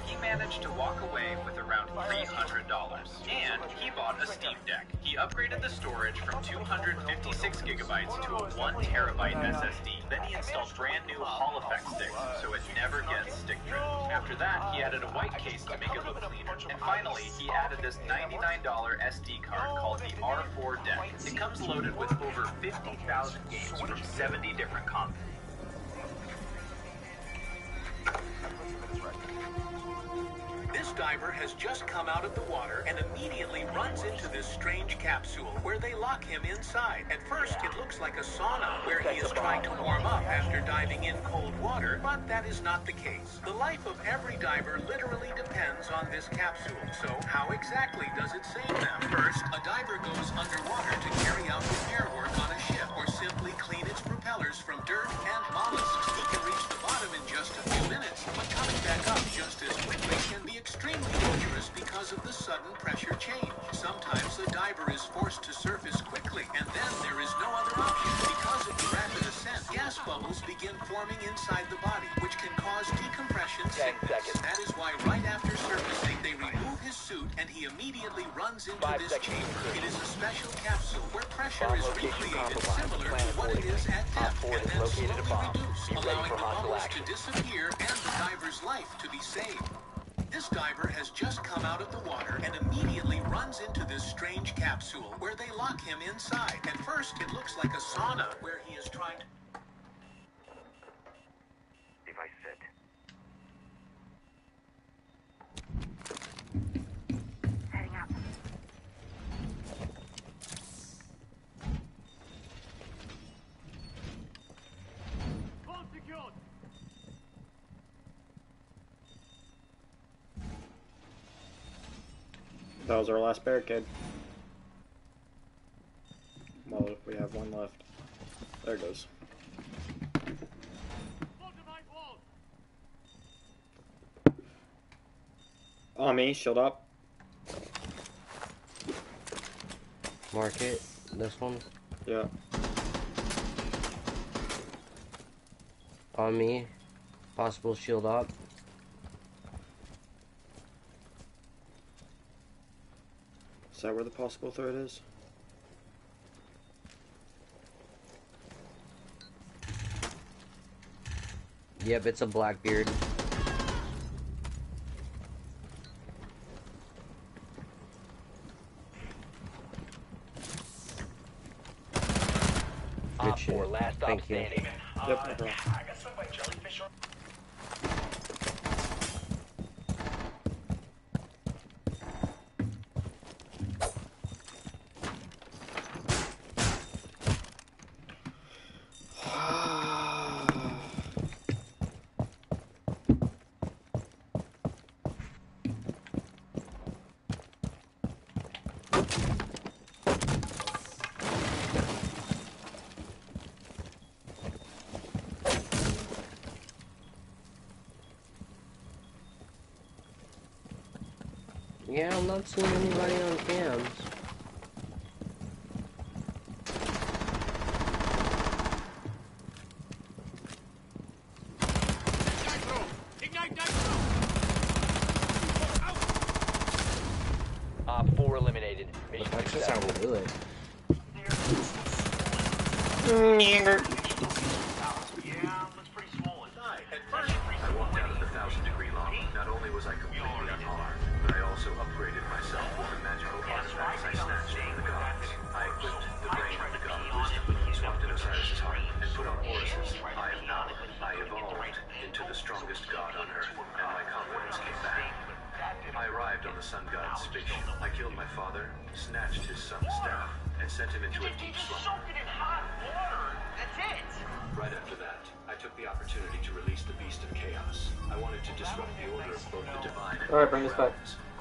S15: He managed to walk away with around $300. And he bought a Steam Deck. He upgraded the storage from 256 gigabytes to a 1 terabyte SSD. Then he installed brand new Hall effect sticks, so it never gets stick drift. After that, he added a white case to make it look cleaner. And finally, he added this $99 SD card called the R4 Deck. It comes loaded with over 50,000 games from 70 different consoles.
S2: This diver has just come out of the water and immediately runs into this strange capsule where they lock him inside. At first, it looks like a sauna where he is trying to warm up after diving in cold water, but that is not the case. The life of every diver literally depends on this capsule. So how exactly does it save them? First, a diver goes underwater to carry out repair work on a ship or simply clean its propellers from dirt and mollusks. He can reach the bottom in just a few minutes, but coming back up just as quickly can be extremely dangerous because of the sudden pressure change. Sometimes the diver is forced to surface quickly, and then there is no other option. Because of the rapid ascent, gas bubbles begin forming inside the body, which can cause decompression sickness. That is why right after surfacing, they remove his suit, and he immediately runs into this chamber. It is a special capsule where pressure is recreated similar to what it is at depth, and then slowly reduced, allowing the bubbles to disappear and the diver's life to be saved. This diver has just come out of the water and immediately runs into this strange capsule where they lock him inside. At first, it looks like a sauna where he is trying to...
S14: Device set. Heading up.
S11: Phone secured.
S5: That was our last barricade. Well, we have one left. There it goes. On me, shield up.
S1: Mark it. This one.
S5: Yeah.
S1: On me. Possible shield up.
S5: Is that where the possible threat is?
S1: Yep, it's a Blackbeard. Good shit. Thank you.
S5: Yep, no problem.
S9: I got stung by jellyfish on...
S1: Yeah, I'm not seeing anybody on cams.
S11: Ignite, throw! Ignite, throw!
S13: At first, I walked out of the 1,000-degree lava. Not only was I completely unarmed, but I also upgraded myself with the magical artifacts I snatched from the gods. I equipped the brain of the god of wisdom, swapped in Osiris' heart, and put on Horus's eye of power. I evolved into the strongest god on Earth, and my confidence came back. I arrived on the sun god's spaceship. I killed my father, snatched his sun staff, and sent him into a deep slumber. Right after that, I took the opportunity to release the Beast of Chaos. I wanted to disrupt the order of both the divine and
S5: Alright, bring this back.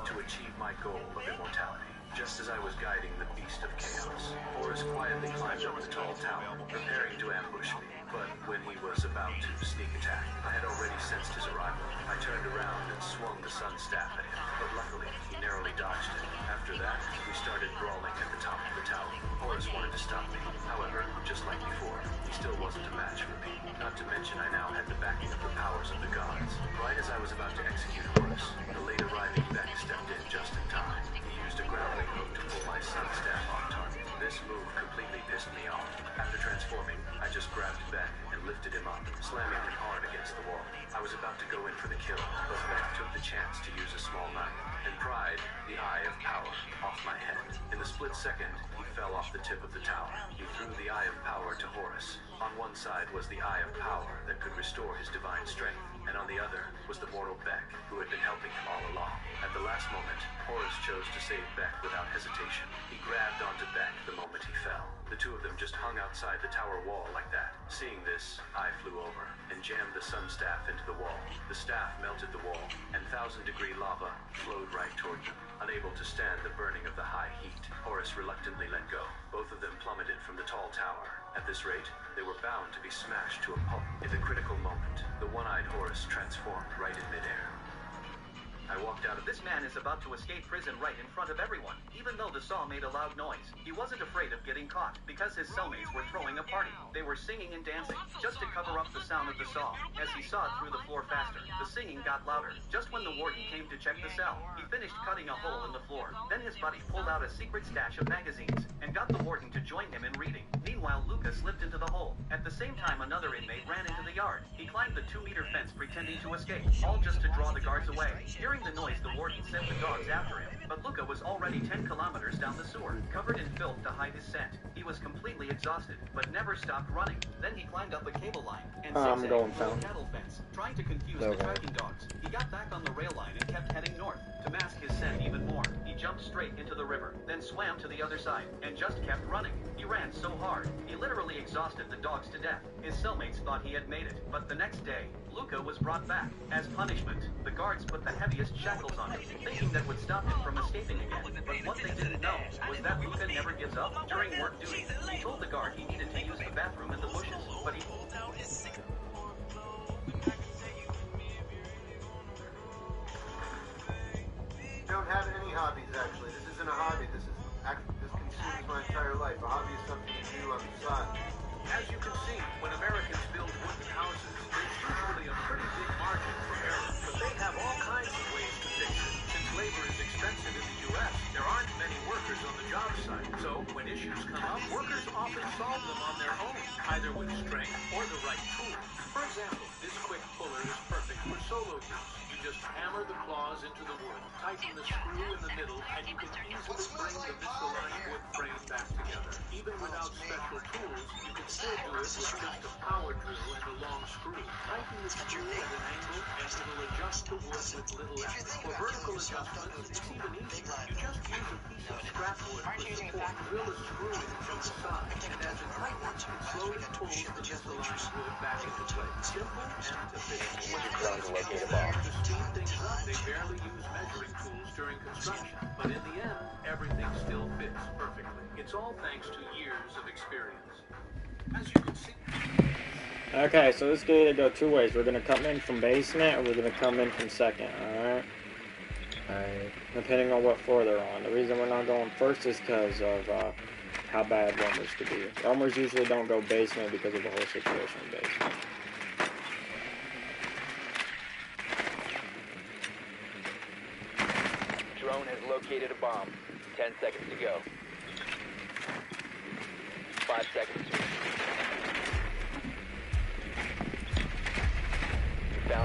S13: to achieve my goal of immortality. Just as I was guiding the Beast of Chaos, Horus quietly climbed up the tall tower, preparing to ambush me. But when he was about to sneak attack, I had already sensed his arrival. I turned around and swung the sun staff at him, but luckily, he narrowly dodged it. After that, we started brawling at the top of the tower. Horus wanted to stop me. However, just like before, he still wasn't a match for me. Not to mention I now had the backing of the powers of the gods. Right as I was about to execute Horus, the late arriving Beck stepped in just in time. He used a grappling hook to pull my sun staff off target. This move completely pissed me off. After transforming, I just grabbed Beck and lifted him up, slamming him hard against the wall. I was about to go in for the kill, but Beck took the chance to use a small knife and pried the Eye of Power off my head. In the split second, he fell off the tip of the tower. He threw the Eye of Power to Horus. On one side was the Eye of Power that could restore his divine strength, and on the other was the mortal Beck, who had been helping him all along. At the last moment, Horus chose to save Beck without hesitation. He grabbed onto Beck the moment he fell. The two of them just hung outside the tower wall like that. Seeing this, I flew over and jammed the sun staff into the wall. The staff melted the wall, and 1,000-degree lava flowed right toward them. Unable to stand the burning of the high heat, Horus reluctantly let go. Both of them plummeted from the tall tower. At this rate, they were bound to be smashed to a pulp. In the critical moment, the one-eyed Horus transformed right in midair. I walked out of
S2: This man is about to escape prison right in front of everyone. Even though the saw made a loud noise, he wasn't afraid of getting caught because his cellmates were throwing a party. They were singing and dancing just to cover up the sound of the saw. As he sawed through the floor faster, the singing got louder. Just when the warden came to check the cell, he finished cutting a hole in the floor. Then his buddy pulled out a secret stash of magazines and got the warden to join him in reading. Meanwhile, Luca slipped into the hole. At the same time, another inmate ran into the yard. He climbed the 2-meter fence pretending to escape, all just to draw the guards away. Hearing the noise, the warden sent the dogs after him, but Luca was already 10 kilometers down the sewer, covered in filth to hide his scent. He was completely exhausted, but never stopped running. Then he climbed up a cable line and zigzagged through a cattle fence, trying to confuse the tracking dogs. He got back on the rail line and kept heading north. To mask his scent even more, he jumped straight into the river, then swam to the other side, and just kept running. He ran so hard, he literally exhausted the dogs to death. His cellmates thought he had made it, but the next day, Luca was brought back. As punishment, the guards put the heaviest shackles on him, thinking that would stop him from escaping again. But what they didn't know was that Luca never gives up. During work duty, he told the guard he needed to use the bathroom in the bushes, but he...
S17: Don't have any hobbies, actually. This isn't a hobby. This consumes my entire life. A hobby is something you do on the side.
S11: As you can see, when Americans build wooden houses, there's usually a pretty big margin for error. But they have all kinds of ways to fix it. Since labor is expensive in the U.S., there aren't many workers on the job site. So, when issues come up, workers often solve them on their own, either with strength or the right tools. For example, this quick puller is perfect for solo use. You just hammer the claws into the wood, tighten the screw in the middle, and you can easily bring the misaligned wood frame back together. Even without special tools, you can still do it with just a power drill and a long screw. Tighten the screw at an angle, and it'll adjust the wood with little effort. For vertical adjustments, it's even easier. You just use a piece of scrap wood for support. Drill a screw in from the side, and as it tightens, it slowly pulls the misaligned wood back into place. Simple and efficient. When to speed things up, they barely use measuring tools during construction. But in the end, everything still fits perfectly. It's all thanks to years of experience. As you can see...
S5: Okay, so this could either go two ways. We're going to come in from basement, or we're going to come in from second, alright?
S1: Alright.
S5: Depending on what floor they're on. The reason we're not going first is because of how bad roamers could be. Roamers usually don't go basement because of the whole situation in basement.
S4: Drone has located a bomb. 10 seconds to go. 5 seconds.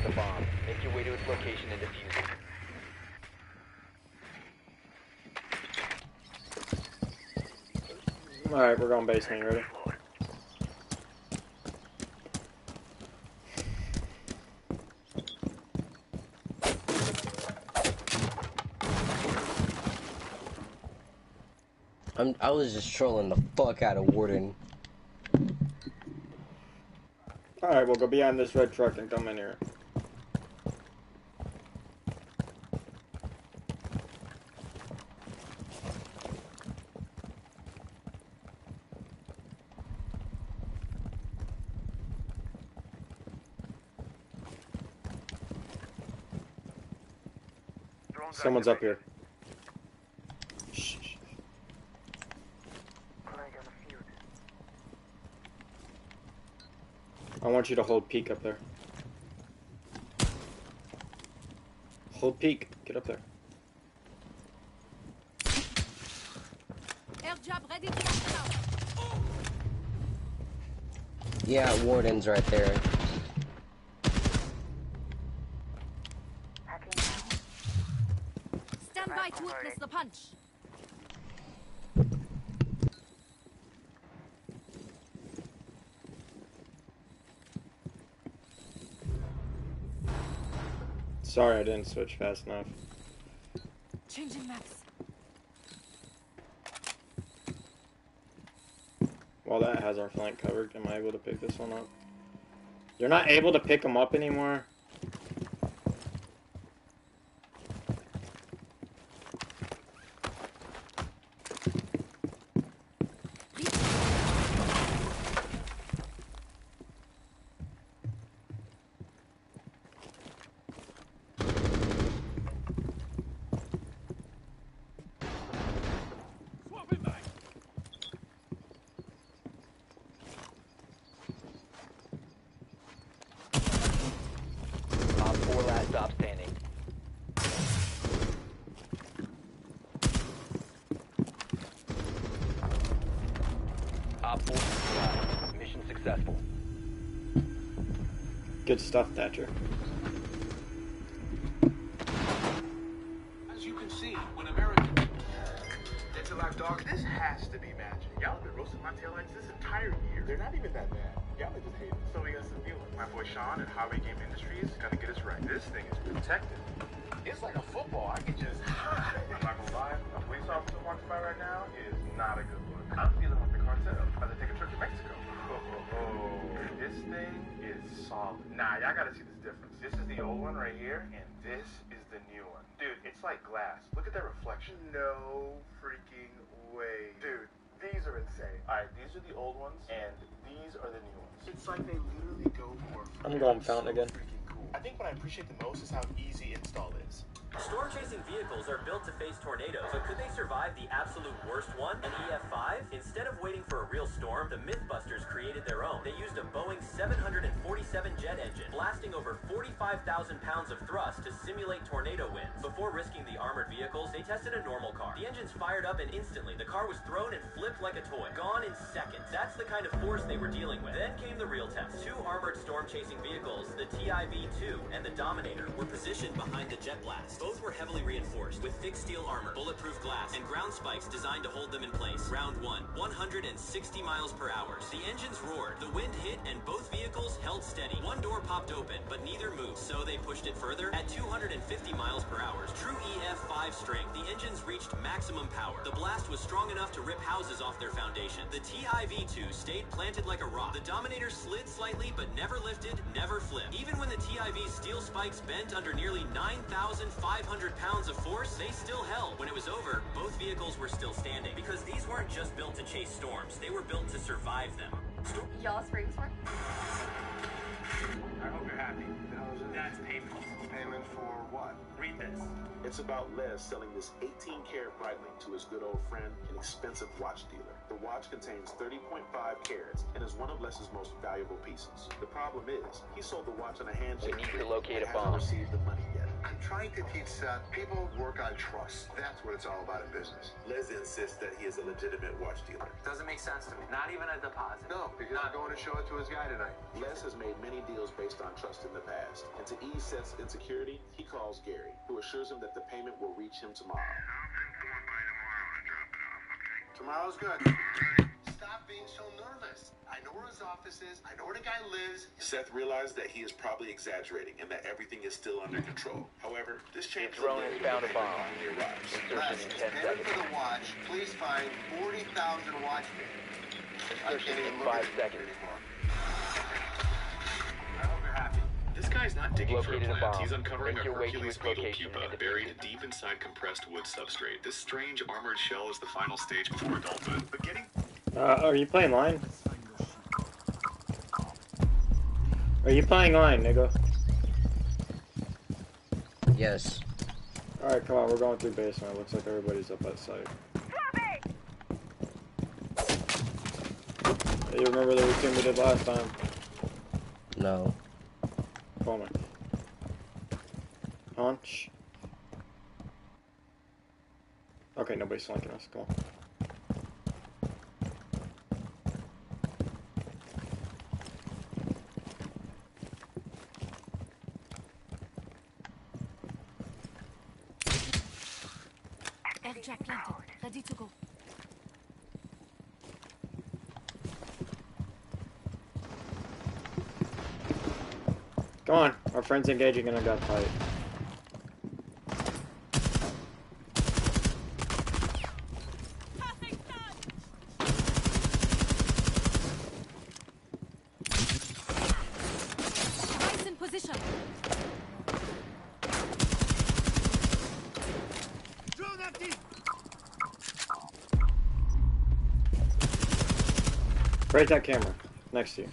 S4: the bomb. Make your way to its location and defuse it.
S5: Alright, we're going basement. Ready?
S1: I was just trolling the fuck out of Warden.
S5: Alright, we'll go behind this red truck and come in here. Someone's up here. I want you to hold peak up there. Hold peak. Get up there.
S6: Air jab ready to knock out.
S1: Yeah, Warden's right there.
S6: Stand by to witness the punch.
S5: Sorry, I didn't switch fast enough.
S6: Changing maps.
S5: Well, that has our flank covered. Am I able to pick this one up? You're not able to pick them up anymore?
S4: Stop standing. Op 4 mission successful.
S5: Good stuff, Thatcher.
S12: As you can see, when American... It's alive, dog. This has to be magic. Y'all have been roasting my taillights this entire year. They're not even that bad. Y'all are just hating. So we got some new ones. My boy Sean at Highway Game Industries is gonna get us right. This thing is protected. It's like a football. I can just... I'm not gonna lie. A police officer walking by right now is not a good look. I'm feeling like the cartel. About to take a trip to Mexico. Oh, this thing is solid. Nah, y'all gotta see this difference. This is the old one right here, and this is the new one. Dude, it's like glass. Look at that reflection. No freaking way. Dude, these are insane. Alright, these are the old ones, and these are the new ones. It's like they literally go for...
S5: I'm going fountain again.
S12: Cool. I think what I appreciate the most is how easy install is.
S2: Storm-chasing vehicles are built to face tornadoes, but could they survive the absolute worst one, an EF-5? Instead of waiting for a real storm, the Mythbusters created their own. They used a Boeing 747 jet engine, blasting over 45,000 pounds of thrust to simulate tornado winds. Before risking the armored vehicles, they tested a normal car. The engines fired up and instantly, the car was thrown and flipped like a toy. Gone in seconds. That's the kind of force they were dealing with. Then came the real test. Two armored storm-chasing vehicles, the TIV-2 and the Dominator, were positioned behind the jet blast. Both were heavily reinforced with thick steel armor, bulletproof glass, and ground spikes designed to hold them in place. Round 1, 160 miles per hour. The engines roared, the wind hit, and both vehicles held steady. One door popped open, but neither moved, so they pushed it further. At 250 miles per hour, true EF-5 strength, the engines reached maximum power. The blast was strong enough to rip houses off their foundation. The TIV-2 stayed planted like a rock. The Dominator slid slightly, but never lifted, never flipped. Even when the TIV's steel spikes bent under nearly 9,500 pounds of force, they still held. When it was over, both vehicles were still standing. Because these weren't just built to chase storms, they were built to survive them.
S18: Y'all springs for?
S12: I hope you're happy. That's payment. Payment for what? Read this. It's about Les selling this 18-karat Breitling to his good old friend, an expensive watch dealer. The watch contains 30.5 carats and is one of Les's most valuable pieces. The problem is, he sold the watch on a handshake.
S4: We need to locate a
S12: and
S4: bomb.
S12: hasn't received the money yet. I I'm trying to teach Seth, people work on trust. That's what it's all about in business.
S18: Liz insists that he is a legitimate watch dealer.
S19: Doesn't make sense to me. Not even a deposit.
S12: No, because I'm going to show it to his guy tonight.
S18: Les has made many deals based on trust in the past. And to ease Seth's insecurity, he calls Gary, who assures him that the payment will reach him tomorrow.
S12: Tomorrow's good. Stop being so nervous. I know where his office is. I know where the guy lives.
S18: Seth realized that he is probably exaggerating and that everything is still under control. However, this changes
S4: Drone has found a bomb.
S18: when he arrives.
S4: Insertion in 10
S12: Payment
S4: seconds.
S12: for the watch. Please find 40,000 watchmen. I
S4: Insertion
S12: can't even
S4: in
S12: look
S4: 5
S12: at it
S4: seconds.
S12: anymore.
S19: I hope you're happy.
S20: This guy's not digging for a
S4: Located a
S20: plant.
S4: bomb.
S20: He's uncovering
S4: Make
S20: a
S4: your way to
S20: Hercules
S4: its
S20: beetle
S4: location
S20: pupa
S4: and
S20: buried
S4: defuse it.
S20: deep inside compressed wood substrate. This strange armored shell is the final stage before adulthood, but getting...
S5: Are you playing line? Are you playing line, nigga?
S1: Yes.
S5: Alright, come on, we're going through basement. Looks like everybody's up at site. Hey, you remember the routine we did last time?
S1: No.
S5: Call me. Punch. Okay, nobody's flanking us. Come on.
S6: Airjack planted. Ready to go.
S5: Go on. Our friend's engaging in a gunfight.
S6: Nice in position.
S5: Right that camera. Next to you.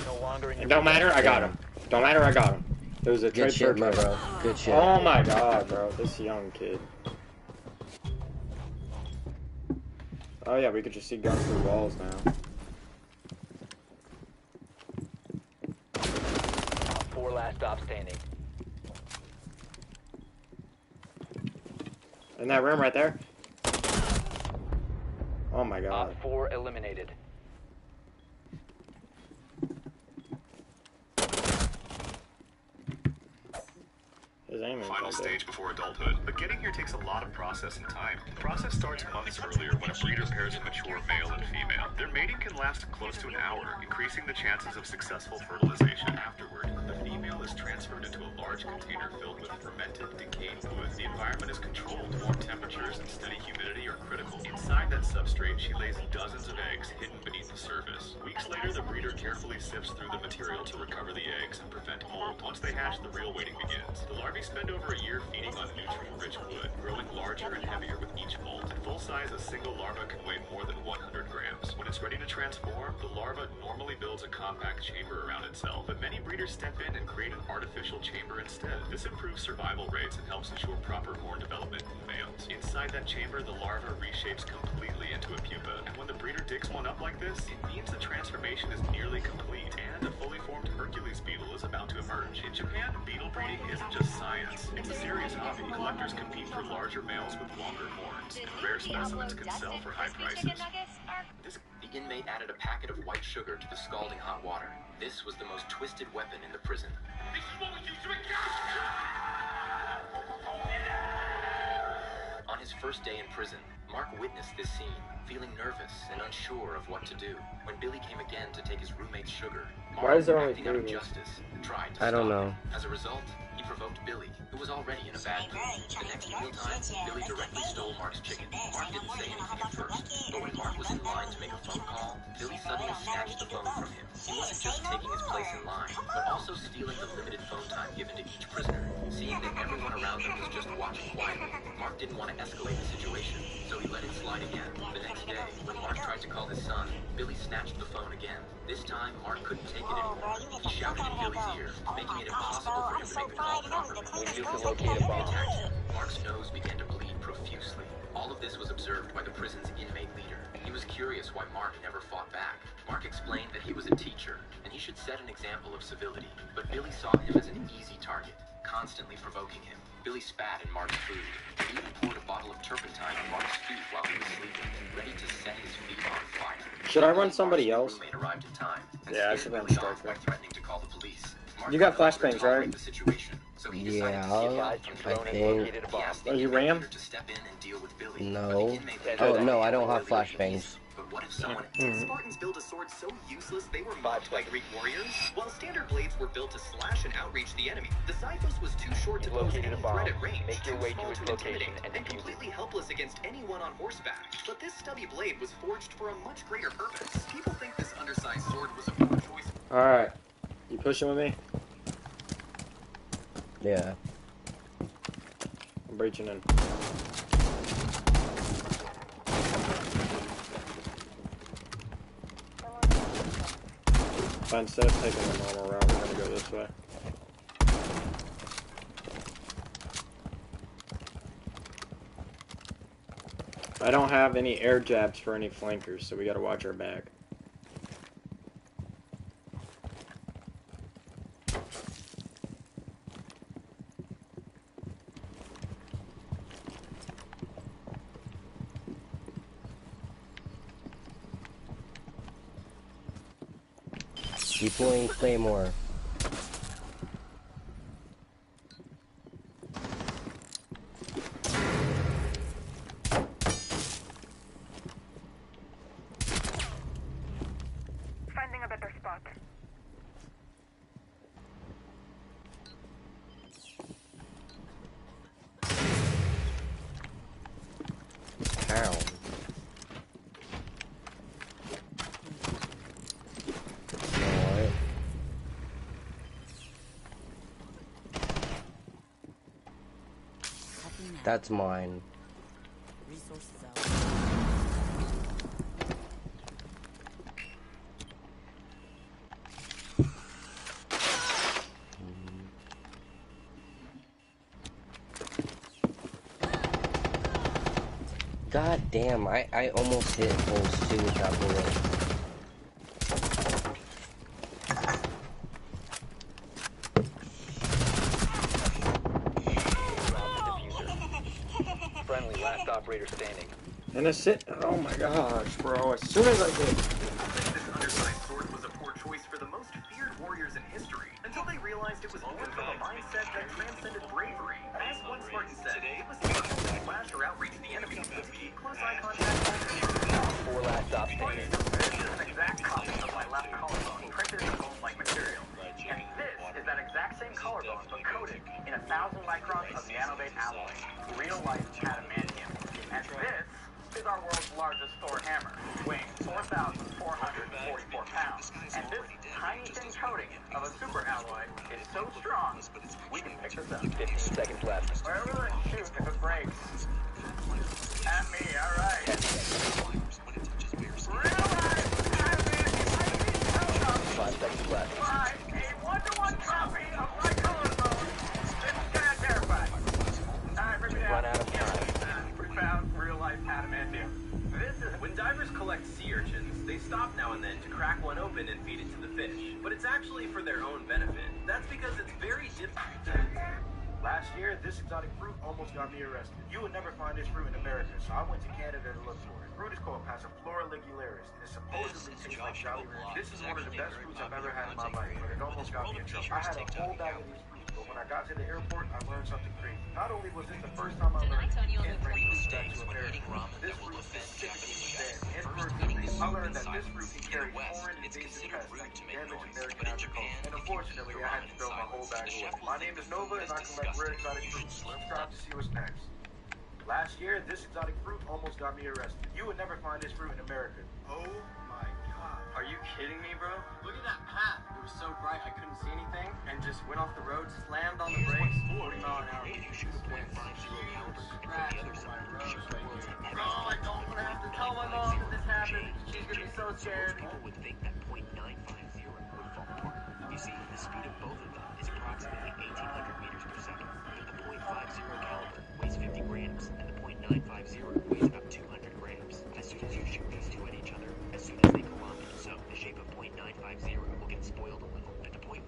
S4: No longer in
S5: It don't matter, I got him. Don't matter, I got him. It was a
S1: Good
S5: trade
S1: shit,
S5: for a trade.
S1: bro. Good shit.
S5: Oh my god, bro. This young kid. Oh yeah, we could just see guns through walls now.
S4: 4 last stop standing.
S5: In that room right there? Oh my god.
S4: Op 4 eliminated.
S5: His aim ain't
S20: Final
S5: that
S20: stage before adulthood, but getting here takes a lot of process and time. The process starts months earlier when a breeder pairs a mature male and female. Their mating can last close to an hour, increasing the chances of successful fertilization. Afterward, the female is transferred into a large container filled with fermented, decayed wood. The environment is controlled. Warm temperatures and steady humidity are critical. Inside that substrate, she lays dozens of eggs hidden beneath the surface. Weeks later, the breeder carefully sifts through the material to recover the eggs and prevent mold. Once they hatch, the real waiting begins. The larvae spend over a year feeding on nutrient-rich wood, growing larger and heavier with each molt. At full size, a single larva can weigh more than 100 grams. When it's ready to transform, the larva normally builds a compact chamber around itself, but many breeders step in and create an artificial chamber instead. This improves survival rates and helps ensure proper horn development in males. Inside that chamber, the larva reshapes completely into a pupa, and when the breeder digs one up like this, it means the transformation is nearly complete, and a fully formed Hercules beetle is about to emerge. In Japan, beetle breeding isn't just science. It's a serious hobby. Collectors compete for larger males with longer horns, and rare specimens can sell for high prices.
S2: The inmate added a packet of white sugar to the scalding hot water. This was the most twisted weapon in the prison.
S11: This is what we do to a
S2: On his first day in prison, Mark witnessed this scene, feeling nervous and unsure of what to do. When Billy came again to take his roommate's sugar, Mark,
S5: Why is there only
S2: acting out of
S5: 3 of us?
S2: justice, tried to
S1: I don't
S2: stop
S1: know.
S2: him. As a result, he provoked Billy, who was already in a bad mood. The next mealtime, Billy directly stole Mark's chicken. Mark didn't say anything at first, but when Mark was in line to make a phone call, Billy suddenly snatched the phone from him. He wasn't just taking his place in line, but also stealing the limited phone time given to each prisoner. Seeing that everyone around them was just watching quietly, Mark didn't want to escalate the situation, so he let it slide again. The next day, when Mark tried to call his son, Billy snatched the phone again. This time, Mark couldn't take it anymore. He shouted in Billy's ear, making it impossible for him to make the call properly. Billy attacked him. Mark's nose began to bleed profusely. All of this was observed by the prison's inmate leader. He was curious why Mark never fought back. Mark explained that he was a teacher, and he should set an example of civility. But Billy saw him as an easy target. provoking him. Billy spat in Mark's food. He even poured a bottle of turpentine in Mark's feet while he was sleeping, ready to set his feet on fire.
S5: Should I run somebody else?
S2: Roommate arrived in time and
S5: Yeah, I
S2: scared
S5: should run
S2: Billy off
S5: Striker.
S2: by threatening to call the police. Mark
S5: You got
S2: could no longer
S5: flashbangs,
S2: tolerate
S5: right?
S2: the situation, so he decided to see
S1: Yeah,
S2: how
S1: I think.
S2: he asked the
S5: Oh, you ran?
S2: inmate to step in and deal with Billy.
S1: No. Oh, no, I don't have flashbangs.
S2: But what if someone... Spartans built a sword so useless they were mocked by Greek warriors? While standard blades were built to slash and outreach the enemy, the Zyphos was too short to pose any threat at range,
S4: Make your
S2: too
S4: way
S2: small
S4: to its
S2: to
S4: location
S2: intimidate, and completely helpless against anyone on horseback. But this stubby blade was forged for a much greater purpose. People think this undersized sword was a poor choice.
S5: Alright. You pushing with me?
S1: Yeah.
S5: I'm breaching in. But instead of taking the normal route, we're gonna go this way. I don't have any air jabs for any flankers, so we gotta watch our back.
S1: Deploying Claymore.
S14: Finding a better spot.
S1: Ow. Alright. That's mine.
S6: Resources out.
S1: God damn, I almost hit holes too with that bullet.
S4: Friendly, last operator standing.
S5: And it's it. Oh my gosh, bro. As soon as I get.
S2: This undersized sword was a poor choice for the most feared warriors in history, until they realized it was born from a mindset that transcended bravery. As one Spartan said, it was easy to slash or outreach the enemy. Close eye contact.
S4: 4 last stop standing.
S2: This is an exact copy of my left collarbone, printed in gold-like material. And this is that exact same collarbone, but coated in 1,000 microns of nanobate alloy, real-life adamantium. And this is our world's largest Thor hammer, weighing 4,444 pounds. And this tiny thin coating of a super alloy is so strong, we can pick this up.
S4: 15 seconds left.
S2: Wherever I shoot, if it breaks, at me, alright. Realize adamantium,
S4: 5 seconds left.
S2: a 1-to-1 copy of my collarbone. This is kinda terrifying. Alright, bring me down.
S4: Run out of time.
S2: We found real-life adamantium. This is... When divers collect sea urchins, they stop now and then to crack one open and feed it to the fish. But it's actually for their own benefit. That's because it's very difficult.
S17: Last year, this exotic fruit almost got me arrested. You would never find this fruit in America, so I went to Canada to look for it. Fruit is called Passiflora ligularis, and it supposedly tastes like Jolly Rancher. This is one of the best fruits I've ever had in my life, but it almost got me in trouble. I had a whole bag of these fruits, but when I got to the airport, I learned something crazy. Not only was this the first time I learned you can't bring fruit back to America, this fruit specifically was banned. And for a good reason. I learned that this fruit can carry foreign invasive pests that can damage American agriculture. And unfortunately, I had to throw my whole bag away. My name is Nova, and I collect rare exotic fruits. Subscribe to see what's next. Last year, this exotic fruit almost got me arrested. You would never find this fruit in America. Oh my god.
S2: Are you kidding me, bro? Look at that path. It was so bright I couldn't see anything, and just went off the road, slammed on the brakes, 40 mile an hour. Bro, I don't want to have to tell my mom that this happened. She's gonna be so scared.
S10: People would think that .950 would fall apart. You see, the speed of both of them is approximately 1,800 meters per second. The .50 caliber weighs 50 grams, and the .950 weighs about 200 grams. As soon as you shoot these two at each other, as soon as they collide, so the shape of .950 will get spoiled a little, but the .50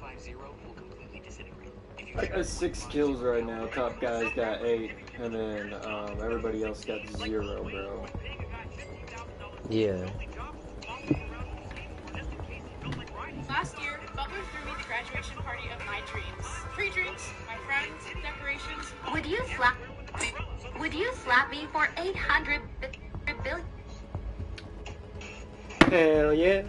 S5: I got 6 kills right now. Top guy's got 8, and then everybody else got 0, bro.
S1: Yeah.
S6: Last year, Butler threw me the graduation party of my dreams. Free drinks, my friends, decorations.
S16: Would you slap me for 800 billion?
S5: Hell yeah.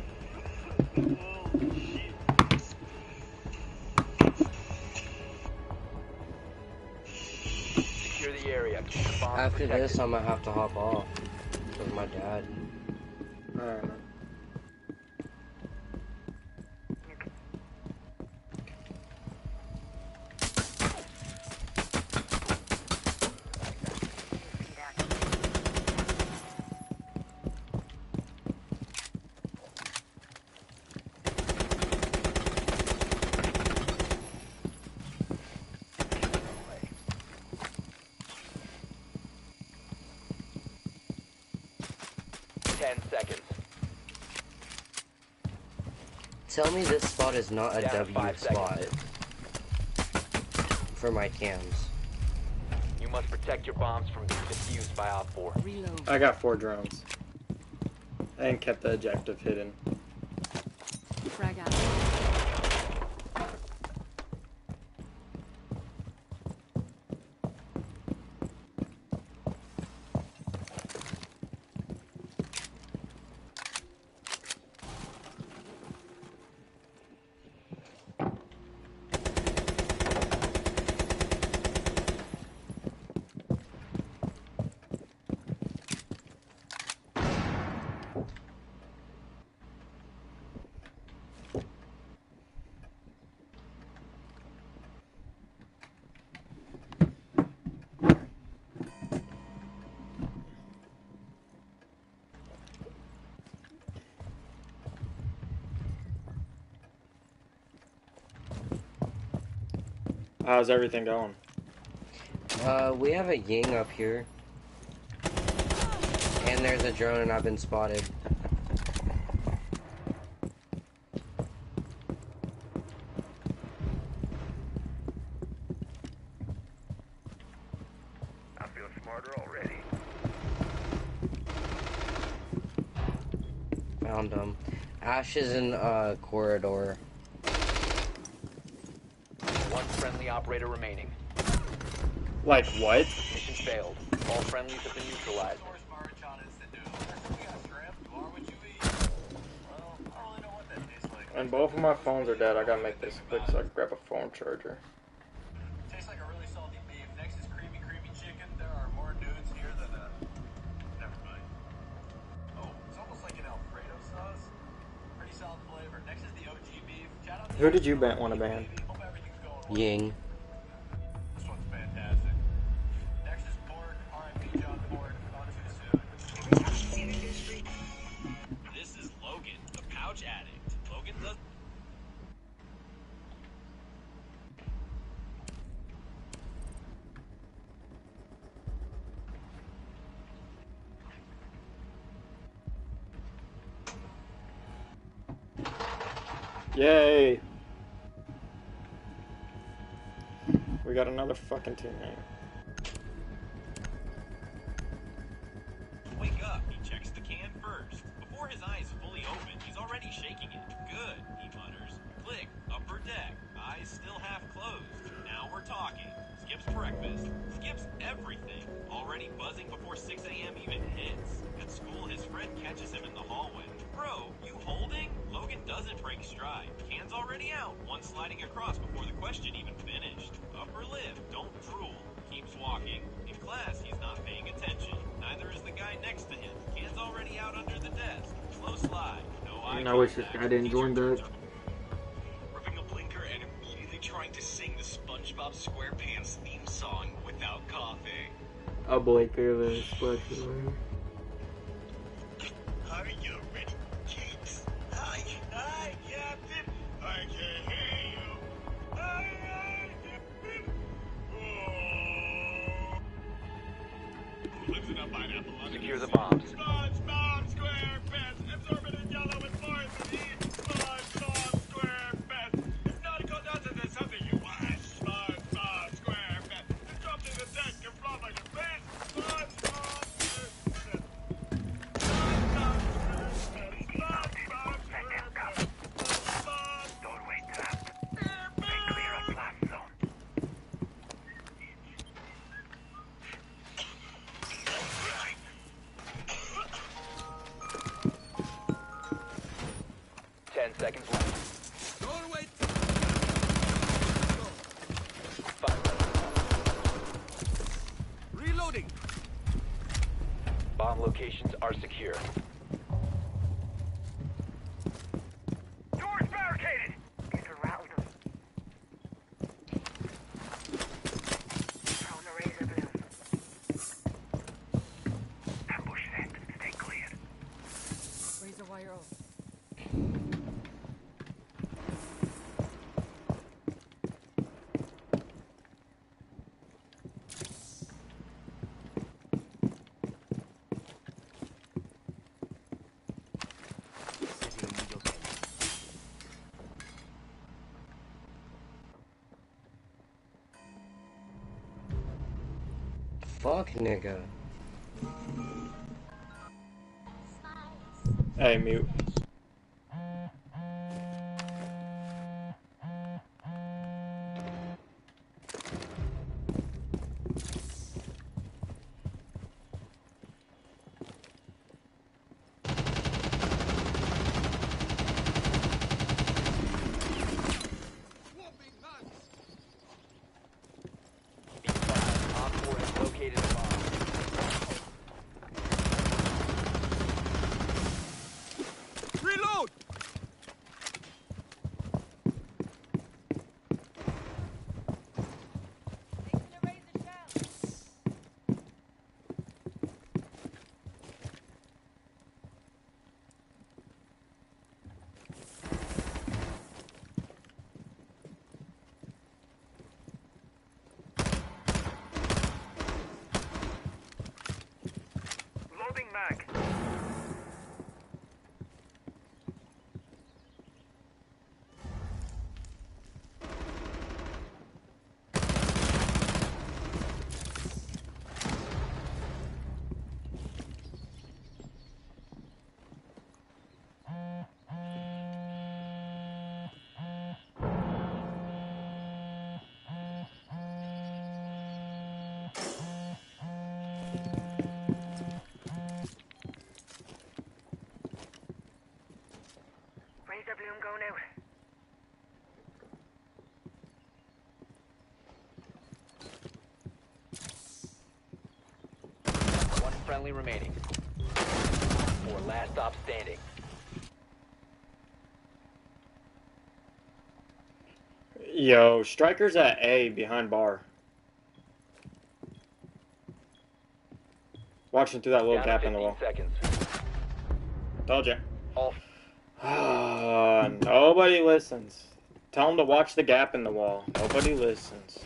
S4: Secure the area. Keep the bombs
S1: After
S4: protected.
S1: this, I'm gonna have to hop off with my dad.
S5: Alright, man.
S1: Tell me this spot is not a
S4: Down to
S1: W
S4: 5
S1: spot
S4: seconds.
S1: for my cams.
S4: You must protect your bombs from being defused by Op 4.
S5: I got 4 drones. And kept the objective hidden.
S6: Frag out.
S5: How's everything going?
S1: We have a ying up here. And there's a drone and I've been spotted.
S9: I feel smarter already.
S1: Found him. Ash is in corridor.
S4: One friendly operator remaining.
S5: Like what?
S4: Mission failed. All friendlies have been neutralized.
S5: And both of my phones are dead. I gotta make this quick so I can grab a phone charger.
S9: Tastes like a really salty beef. Next is creamy chicken. There are more nudes here than never mind. Oh, it's almost like an Alfredo sauce. Pretty solid flavor. Next is the OG beef. Shout out to
S5: Who did you want to ban?
S1: Ying.
S9: This one's fantastic. Next is pork. R.I.P. John Ford. On to the soon. This is Logan, the pouch addict. Logan does.
S5: Yay! We got another fucking teammate.
S9: Wake up. He checks the can first. Before his eyes fully open, he's already shaking it. Good, he mutters. Click, upper deck. Eyes still half closed. Now we're talking. Skips breakfast. Skips everything. Already buzzing before 6 a.m. even hits. At school, his friend catches him in the hallway. Bro, you holding? Logan doesn't break stride. Can's already out. One sliding across before the question even finished. Upper lip, don't drool. Keeps walking. In class, he's not paying attention. Neither is the guy next to him. Can's already out under the desk. Slow slide. No eye
S5: I wish this
S9: contact.
S5: guy didn't join that.
S9: Ripping a blinker and immediately trying to sing the SpongeBob SquarePants theme song without coughing.
S5: A blinker, the special.
S9: Are you ready, kids? Hi, Captain. I can hear you. Hi, Captain. Who lives in a pineapple on
S4: Secure the bombs.
S9: SpongeBob SquarePants, absorbent in yellow with poison. SpongeBob SquarePants. It's not a
S4: 10 seconds left.
S11: Don't wait.
S4: 5 minutes.
S11: Reloading.
S4: Bomb locations are secure.
S14: Doors barricaded. Get around them. Throw the razor blue. Ambush set. Stay clear.
S21: Razor wire off.
S1: Fuck, nigga.
S5: Hey, mute.
S4: Op 4 has located a bomb.
S11: Reload.
S14: Loading mag. Razor bloom going out.
S4: One friendly remaining. 4 last stop standing.
S5: Yo, Striker's at A behind bar. Watching through that little
S4: Down
S5: gap
S4: to
S5: in the
S4: 15
S5: wall.
S4: seconds.
S5: Told ya.
S4: All
S5: Nobody listens. Tell them to watch the gap in the wall. Nobody listens.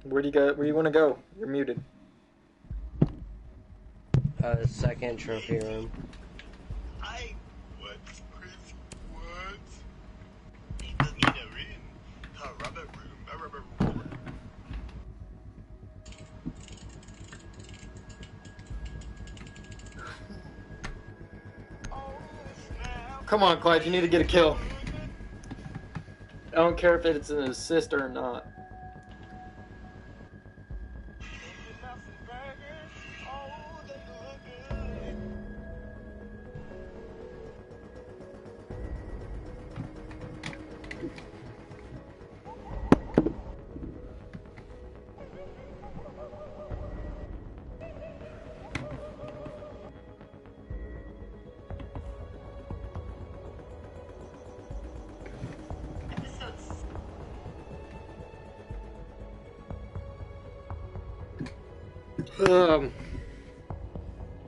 S5: Where do you go? Where you want to go? You're muted.
S1: Second trophy room.
S9: What? Chris? What? He doesn't need a room. A rubber room. A rubber room.
S5: Come on, Clyde. You need to get a kill. I don't care if it's an assist or not.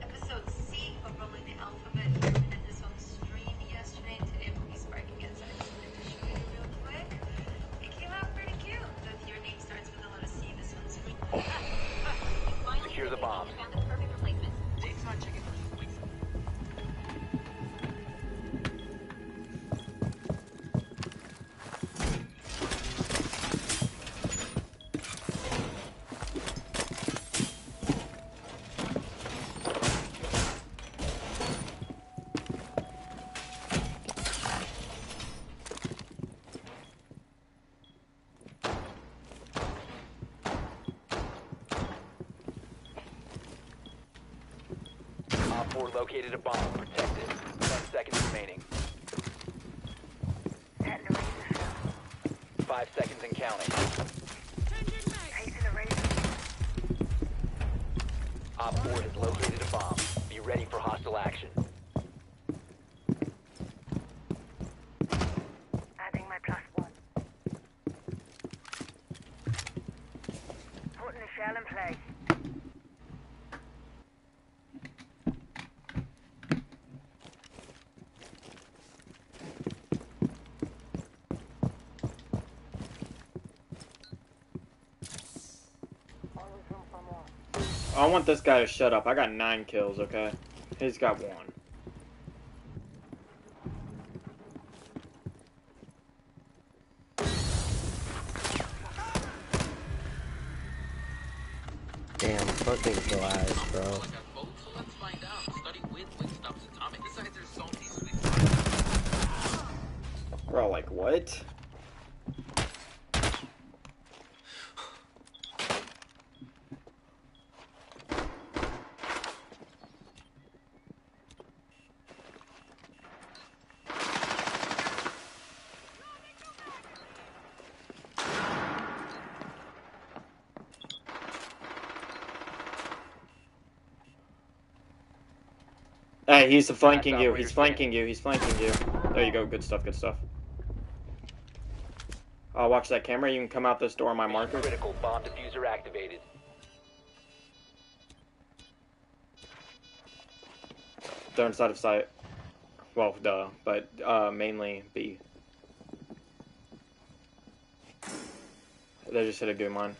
S22: Episode C of Rolling the Alphabet, and this one streamed yesterday, and today we'll be sparking it. So I just wanted to show you real quick. It came out pretty cute. So if your name starts with the letter C, this one's streamed.
S4: Secure the bombs.
S22: Found the perfect replacement. Date's not
S4: Op 4 located a bomb. Protect it. 10 seconds remaining. 5 seconds and counting. Op 4 has located a bomb. Be ready for hostile action.
S14: Adding my +1. Putting a shell in place.
S5: I want this guy to shut up. I got 9 kills, okay? He's got 1.
S1: Damn, fucking glass, bro.
S5: Bro, like, what? Hey, he's flanking you. He's flanking you. He's flanking you. There you go. Good stuff. Good stuff. Watch that camera. You can come out this door on my marker.
S4: Critical bomb diffuser activated.
S5: They're inside of sight. Well, duh, but mainly B. They just hit a good one.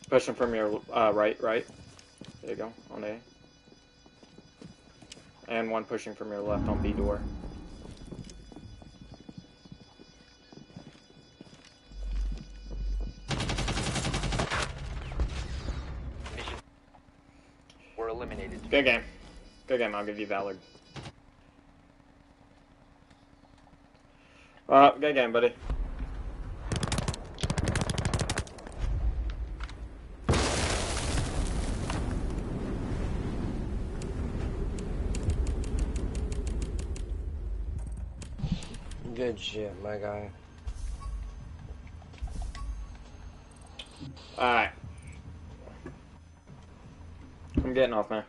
S5: Push them from your right. There you go, on A. And one pushing from your left on B door.
S4: Mission. We're eliminated.
S5: Good game. Good game, I'll give you Valor. Good game, buddy.
S1: Good shit, my guy.
S5: Alright. I'm getting off, man.